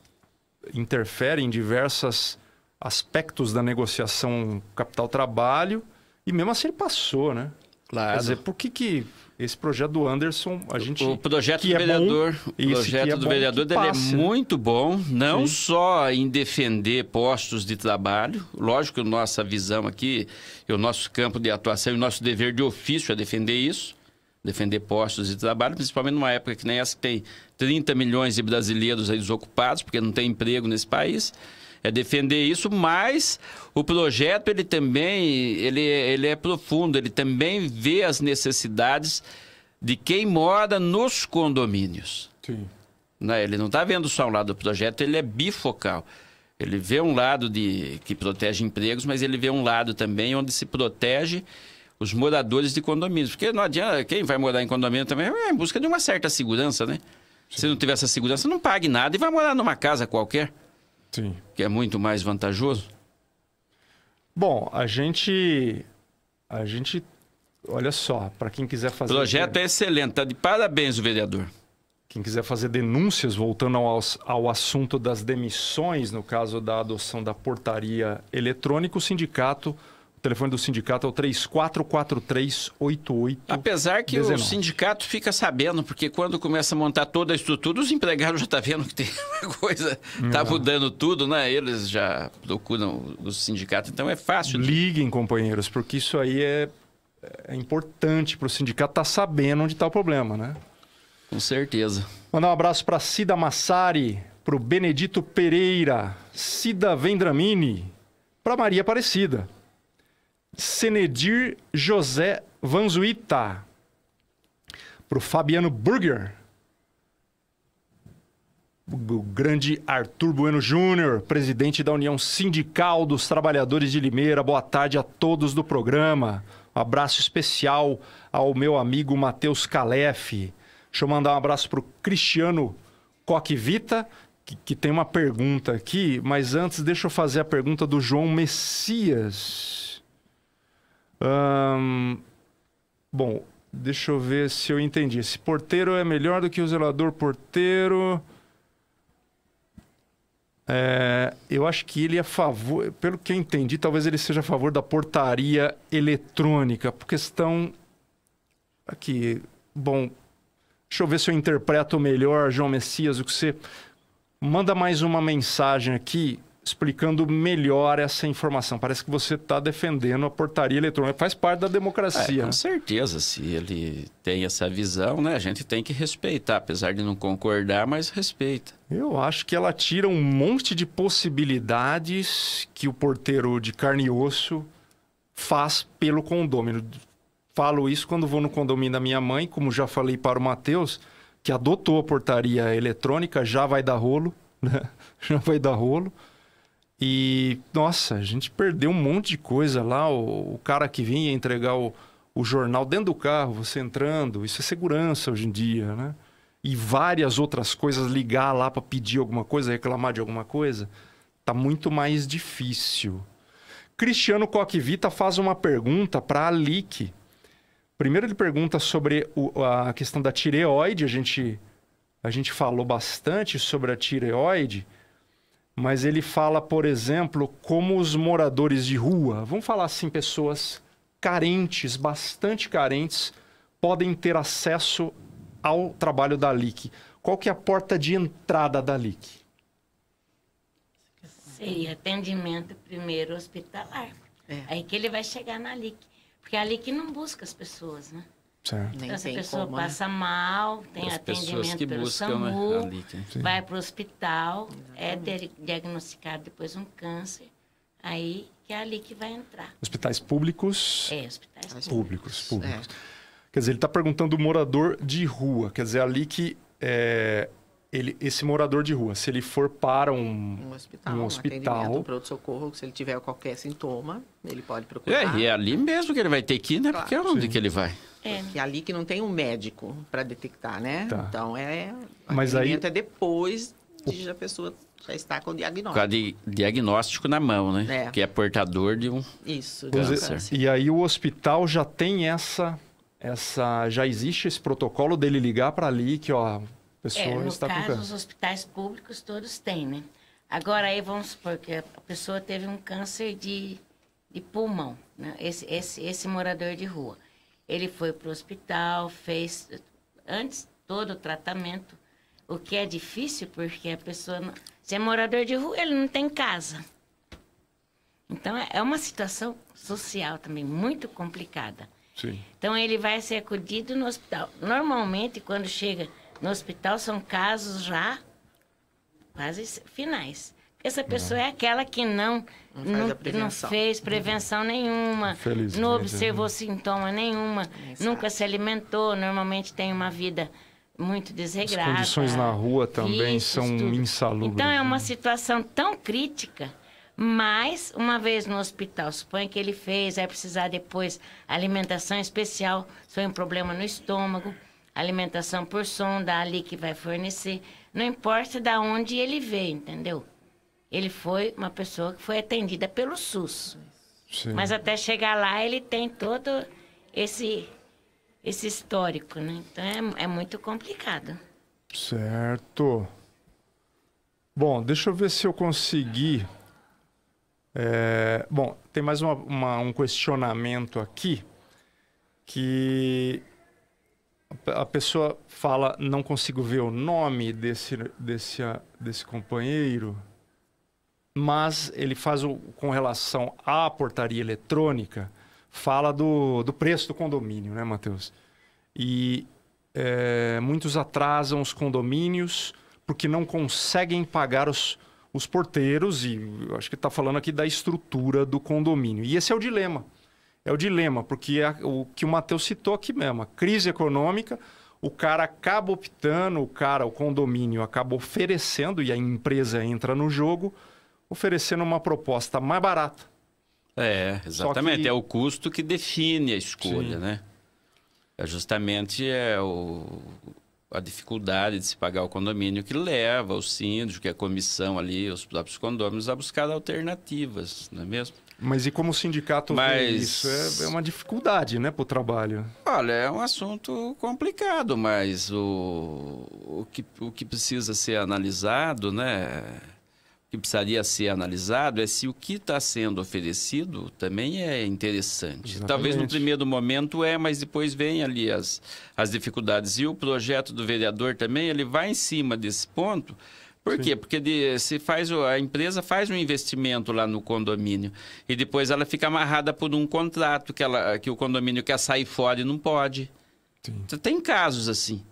interfere em diversos aspectos da negociação capital-trabalho, e mesmo assim ele passou, né? Claro. Quer dizer, por que esse projeto do Anderson, a gente... O projeto que do é vereador, bom, o projeto do vereador dele passe, é muito bom, não Sim. só em defender postos de trabalho, lógico que a nossa visão aqui, o nosso campo de atuação e o nosso dever de ofício é defender isso, defender postos de trabalho, principalmente numa época que nem essa, que tem 30 milhões de brasileiros aí desocupados, porque não tem emprego nesse país. É defender isso, mas o projeto ele também ele é profundo, ele também vê as necessidades de quem mora nos condomínios. Sim. Né? Ele não está vendo só um lado do projeto, ele é bifocal. Ele vê um lado que protege empregos, mas ele vê um lado também onde se protege os moradores de condomínios. Porque não adianta, quem vai morar em condomínio também é em busca de uma certa segurança, né? Sim. Se não tiver essa segurança, não pague nada e vai morar numa casa qualquer. Sim. Que é muito mais vantajoso. Bom, a gente olha só, para quem quiser fazer... O projeto é excelente, tá de parabéns o vereador. Quem quiser fazer denúncias, voltando ao assunto das demissões, no caso da adoção da portaria eletrônica, o telefone do sindicato é o 3443-8819. Apesar que o sindicato fica sabendo, porque quando começa a montar toda a estrutura, os empregados já estão vendo que tem uma coisa, está mudando tudo, né? Eles já procuram o sindicato, então é fácil. Liguem, companheiros, porque isso aí é importante para o sindicato estar sabendo onde está o problema, né? Com certeza. Mandar um abraço para Cida Massari, para o Benedito Pereira, Cida Vendramini, para Maria Aparecida, Senedir José Vanzuita, para o Fabiano Burger, o grande Arthur Bueno Júnior, presidente da União Sindical dos Trabalhadores de Limeira. Boa tarde a todos do programa. Um abraço especial ao meu amigo Matheus Calef. Deixa eu mandar um abraço para o Cristiano Coquevita, que tem uma pergunta aqui, mas antes deixa eu fazer a pergunta do João Messias. Bom, deixa eu ver se eu entendi. Esse porteiro é melhor do que o zelador porteiro. Eu acho que ele é a favor, pelo que eu entendi, talvez ele seja a favor da portaria eletrônica. Por questão aqui, bom, deixa eu ver se eu interpreto melhor, João Messias, o que você... Manda mais uma mensagem aqui explicando melhor essa informação. Parece que você está defendendo a portaria eletrônica. Faz parte da democracia. Com certeza, se ele tem essa visão, né? A gente tem que respeitar, apesar de não concordar, mas respeita. Eu acho que ela tira um monte de possibilidades que o porteiro de carne e osso faz pelo condômino. Falo isso quando vou no condomínio da minha mãe, como já falei para o Matheus, que adotou a portaria eletrônica, já vai dar rolo, né? Já vai dar rolo. E, nossa, a gente perdeu um monte de coisa lá. O cara que vinha entregar o jornal dentro do carro, você entrando, isso é segurança hoje em dia, né? E várias outras coisas, ligar lá para pedir alguma coisa, reclamar de alguma coisa, tá muito mais difícil. Cristiano Coquevita faz uma pergunta para a Alic. Primeiro ele pergunta sobre a questão da tireoide. A gente falou bastante sobre a tireoide, mas ele fala, por exemplo, como os moradores de rua, vamos falar assim, pessoas carentes, bastante carentes, podem ter acesso ao trabalho da Alic. Qual que é a porta de entrada da Alic? Seria atendimento primeiro hospitalar. Aí que ele vai chegar na Alic. Porque a Alic não busca as pessoas, né? Certo. Então, se a pessoa passa mal, tem as atendimento que pelo buscam, SAMU, né, Alic, né? vai para o hospital, é diagnosticado depois um câncer, aí que a Alic vai entrar. Hospitais públicos? Hospitais públicos. Quer dizer, ele está perguntando do morador de rua. Quer dizer, a Alic esse morador de rua, se ele for para um hospital, atendimento, um pronto-socorro, se ele tiver qualquer sintoma, ele pode procurar. E é ali mesmo que ele vai ter que ir, né? Claro. Porque é onde que ele vai? Que é ali que não tem um médico para detectar, né? Tá. Então, Mas atendimento é depois de a pessoa já estar com o diagnóstico. Com o diagnóstico na mão, né? Que é portador de um... Isso, Pois é. câncer. E aí o hospital já tem já existe esse protocolo dele ligar para ali que, ó, a pessoa no está com caso, câncer. os hospitais públicos todos têm, né? Agora aí vamos supor que a pessoa teve um câncer de pulmão, né? Esse morador de rua. Ele foi para o hospital, fez antes todo o tratamento, o que é difícil porque a pessoa, se é morador de rua, ele não tem casa. Então é uma situação social também muito complicada. Sim. Então ele vai ser acudido no hospital. Normalmente, quando chega no hospital, são casos já quase finais. Essa pessoa é aquela que não fez prevenção nenhuma, não observou sintoma nenhuma, nunca se alimentou, normalmente tem uma vida muito desregrada. As condições na rua também são insalubres. Então é uma situação tão crítica, mas uma vez no hospital, suponha que ele fez, vai precisar depois alimentação especial, se foi um problema no estômago, alimentação por sonda, ali que vai fornecer, não importa de onde ele veio, entendeu? Ele foi uma pessoa que foi atendida pelo SUS. Sim. Mas até chegar lá, ele tem todo esse histórico, né? Então, é muito complicado. Certo. Bom, deixa eu ver se eu consegui... Bom, tem mais um questionamento aqui que a pessoa fala, não consigo ver o nome desse companheiro... Mas ele faz, com relação à portaria eletrônica, fala do preço do condomínio, né, Matheus? E muitos atrasam os condomínios porque não conseguem pagar os porteiros, e eu acho que está falando aqui da estrutura do condomínio. E esse é o dilema. É o dilema, porque é o que o Matheus citou aqui mesmo, a crise econômica, o cara acaba optando, o condomínio acaba oferecendo, e a empresa entra no jogo, oferecendo uma proposta mais barata. Exatamente. É o custo que define a escolha, né? É justamente a dificuldade de se pagar o condomínio que leva o síndico, a comissão ali, os próprios condôminos a buscar alternativas, não é mesmo? Mas e como o sindicato vê isso? É uma dificuldade, né, para o trabalho? Olha, é um assunto complicado, mas o que precisa ser analisado, né? Que precisaria ser analisado é se o que está sendo oferecido também é interessante. Exatamente. Talvez no primeiro momento mas depois vem ali as dificuldades. E o projeto do vereador também, ele vai em cima desse ponto. Por quê? Porque a empresa faz um investimento lá no condomínio e depois ela fica amarrada por um contrato que o condomínio quer sair fora e não pode. Sim. Tem casos assim.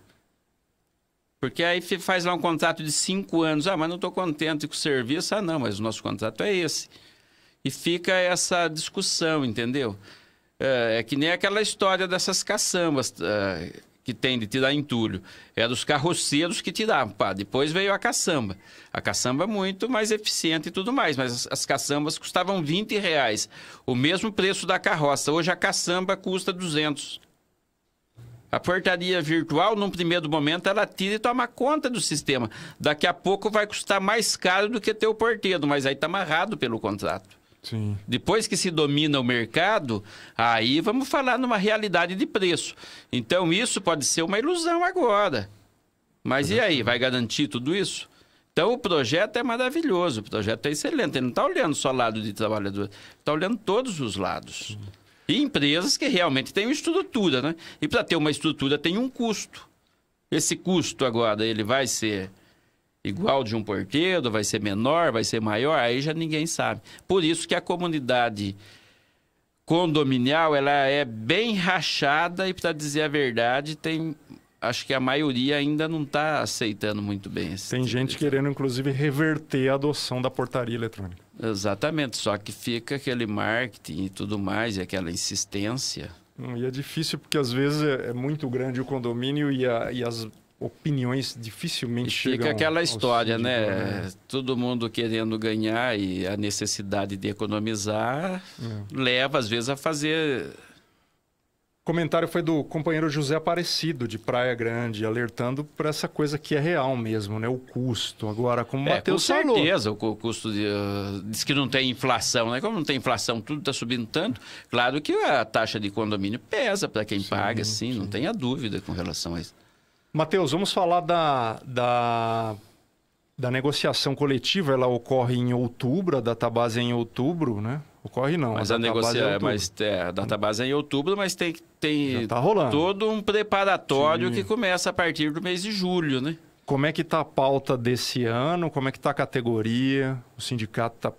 Porque aí faz lá um contrato de 5 anos. Mas não estou contente com o serviço. Não, mas o nosso contrato é esse. E fica essa discussão, entendeu? É que nem aquela história dessas caçambas que tem de tirar entulho. Era os carroceiros que tiravam. Depois veio a caçamba. A caçamba é muito mais eficiente e tudo mais, mas as caçambas custavam R$20. O mesmo preço da carroça. Hoje a caçamba custa R$200. A portaria virtual, num primeiro momento, ela tira e toma conta do sistema. Daqui a pouco vai custar mais caro do que ter o porteiro, mas aí está amarrado pelo contrato. Sim. Depois que se domina o mercado, aí vamos falar numa realidade de preço. Então, isso pode ser uma ilusão agora. Mas e aí, vai garantir tudo isso? Então, o projeto é maravilhoso, o projeto é excelente. Ele não está olhando só o lado de trabalhador, está olhando todos os lados. Sim. E empresas que realmente têm uma estrutura, né? E para ter uma estrutura tem um custo. Esse custo agora, ele vai ser igual de um porteiro, vai ser menor, vai ser maior, aí já ninguém sabe. Por isso que a comunidade condominial, ela é bem rachada e, para dizer a verdade, acho que a maioria ainda não está aceitando muito bem. Tem gente querendo, inclusive, reverter a adoção da portaria eletrônica. Exatamente, só que fica aquele marketing e tudo mais, e aquela insistência. E é difícil porque, às vezes, é muito grande o condomínio e opiniões dificilmente E chegam. fica aquela ao história, síndico, né? Todo mundo querendo ganhar e a necessidade de economizar leva, às vezes, a fazer... O comentário foi do companheiro José Aparecido, de Praia Grande, alertando para essa coisa que é real mesmo, né? O custo. Agora, como o Matheus com falou... certeza, o custo diz que não tem inflação, né? Como não tem inflação, tudo está subindo tanto. Claro que a taxa de condomínio pesa para quem paga, sim, não tenha dúvida com relação a isso. Matheus, vamos falar da negociação coletiva. Ela ocorre em outubro, a database é em outubro, né? Ocorre não. Mas a database é em outubro, mas tem tá rolando. Todo um preparatório que começa a partir do mês de julho, né? Como é que está a pauta desse ano? Como é que está a categoria? O sindicato está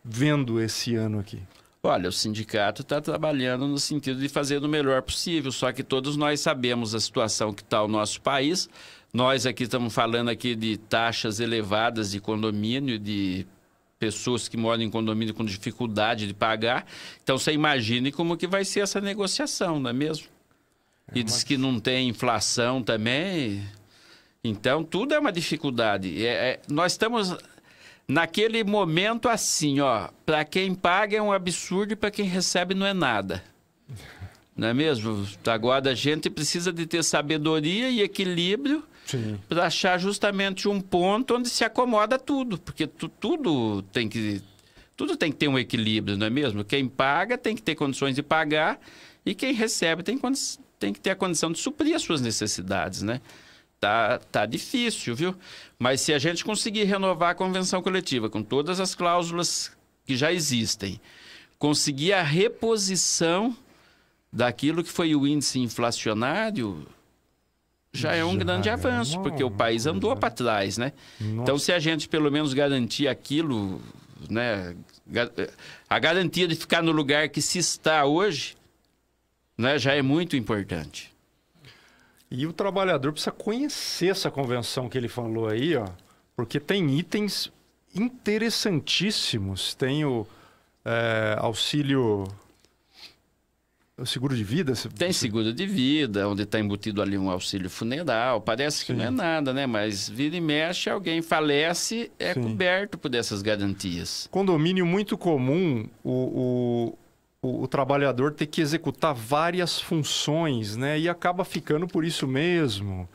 vendo esse ano aqui? Olha, o sindicato está trabalhando no sentido de fazer o melhor possível, só que todos nós sabemos a situação que está o nosso país. Nós aqui estamos falando aqui de taxas elevadas de condomínio, de pessoas que moram em condomínio com dificuldade de pagar. Então, você imagine como que vai ser essa negociação, não é mesmo? E diz que não tem inflação também. Então, tudo é uma dificuldade. Nós estamos naquele momento assim, ó, para quem paga é um absurdo e para quem recebe não é nada. Não é mesmo? Agora, a gente precisa de ter sabedoria e equilíbrio para achar justamente um ponto onde se acomoda tudo, porque tudo tem que ter um equilíbrio, não é mesmo? Quem paga tem que ter condições de pagar e quem recebe tem que ter a condição de suprir as suas necessidades, né? Tá difícil, viu? Mas se a gente conseguir renovar a convenção coletiva com todas as cláusulas que já existem, conseguir a reposição daquilo que foi o índice inflacionário, já é um grande avanço, porque o país andou para trás, né? Nossa. Então, se a gente pelo menos garantir aquilo, né? A garantia de ficar no lugar que se está hoje, né? Já é muito importante. E o trabalhador precisa conhecer essa convenção que ele falou aí, ó, porque tem itens interessantíssimos. Tem o auxílio... O seguro de vida? Tem seguro de vida, onde está embutido ali um auxílio funeral. Parece que não é nada, né? Mas vira e mexe, alguém falece, coberto por essas garantias. Condomínio muito comum, o trabalhador ter que executar várias funções, né? E acaba ficando por isso mesmo.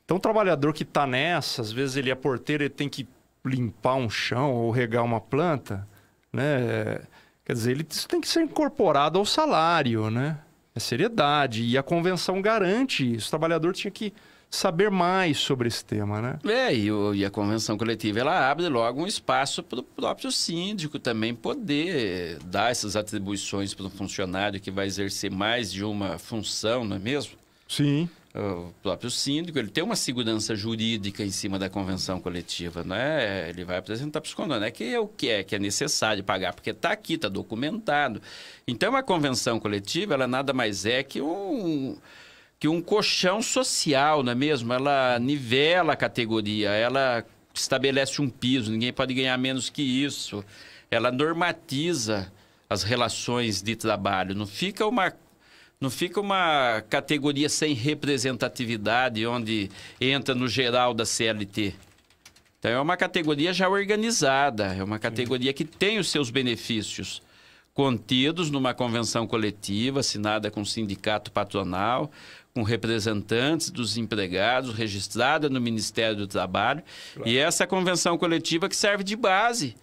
Então, o trabalhador que está nessa, às vezes ele é porteiro, ele tem que limpar um chão ou regar uma planta, né? Quer dizer, isso tem que ser incorporado ao salário, né? É seriedade. E a convenção garante isso. O trabalhador tinha que saber mais sobre esse tema, né? E a convenção coletiva, ela abre logo um espaço para o próprio síndico também poder dar essas atribuições para o funcionário que vai exercer mais de uma função, não é mesmo? Sim. O próprio síndico, ele tem uma segurança jurídica em cima da convenção coletiva, né? Ele vai apresentar para os condomínios, que é o que é necessário pagar, porque está aqui, está documentado. Então, a convenção coletiva, ela nada mais é que um colchão social, não é mesmo? Ela nivela a categoria, ela estabelece um piso, ninguém pode ganhar menos que isso. Ela normatiza as relações de trabalho, não fica uma categoria sem representatividade, onde entra no geral da CLT. Então, é uma categoria já organizada, é uma categoria que tem os seus benefícios contidos numa convenção coletiva, assinada com o sindicato patronal, com representantes dos empregados, registrada no Ministério do Trabalho. Claro. E essa convenção coletiva que serve de base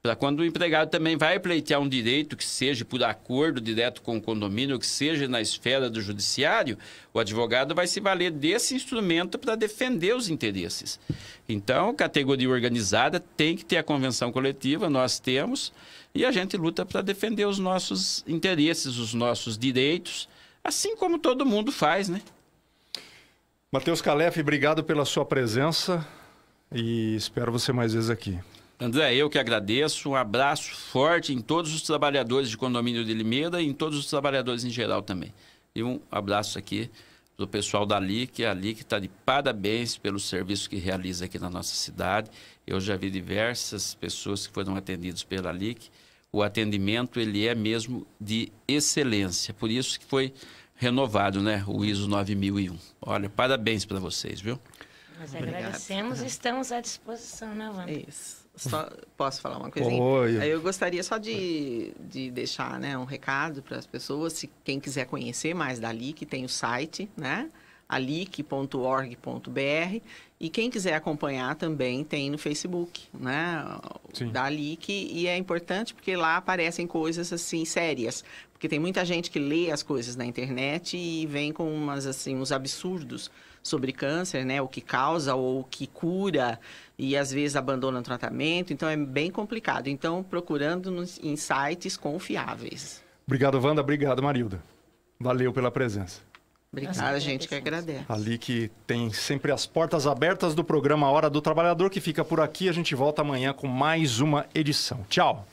para quando o empregado também vai pleitear um direito, que seja por acordo direto com o condomínio, ou que seja na esfera do judiciário, o advogado vai se valer desse instrumento para defender os interesses. Então, categoria organizada tem que ter a convenção coletiva, nós temos, e a gente luta para defender os nossos interesses, os nossos direitos, assim como todo mundo faz, né? Matheus Calef, obrigado pela sua presença e espero você mais vezes aqui. André, eu que agradeço. Um abraço forte em todos os trabalhadores de Condomínio de Limeira e em todos os trabalhadores em geral também. E um abraço aqui para o pessoal da LIC. A LIC está de parabéns pelo serviço que realiza aqui na nossa cidade. Eu já vi diversas pessoas que foram atendidas pela LIC. O atendimento, ele é mesmo de excelência. Por isso que foi renovado, né? O ISO 9001. Olha, parabéns para vocês, viu? Nós agradecemos e estamos à disposição, né, Wanda? Isso. Só posso falar uma coisinha? Oi. Eu gostaria só de deixar, né, um recado para as pessoas, se quem quiser conhecer mais da LIC, tem o site, né, alic.org.br, e quem quiser acompanhar também tem no Facebook, né, da LIC, e é importante porque lá aparecem coisas assim sérias, porque tem muita gente que lê as coisas na internet e vem com uns absurdos sobre câncer, né, o que causa ou o que cura, e às vezes abandona o tratamento, então é bem complicado. Então, procurando em sites confiáveis. Obrigado, Wanda. Obrigado, Marilda. Valeu pela presença. Obrigada, gente que agradece. Ali que tem sempre as portas abertas do programa Hora do Trabalhador, que fica por aqui. A gente volta amanhã com mais uma edição. Tchau!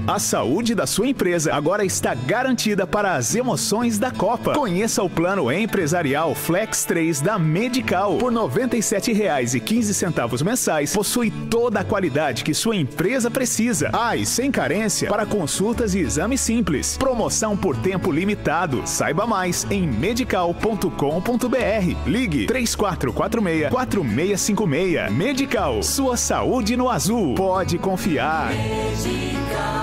A saúde da sua empresa agora está garantida para as emoções da Copa. Conheça o plano empresarial Flex 3 da Medical. Por R$ 97,15 mensais, possui toda a qualidade que sua empresa precisa. E sem carência para consultas e exames simples. Promoção por tempo limitado. Saiba mais em medical.com.br. Ligue 3446-4656. Medical, sua saúde no azul. Pode confiar. Medical.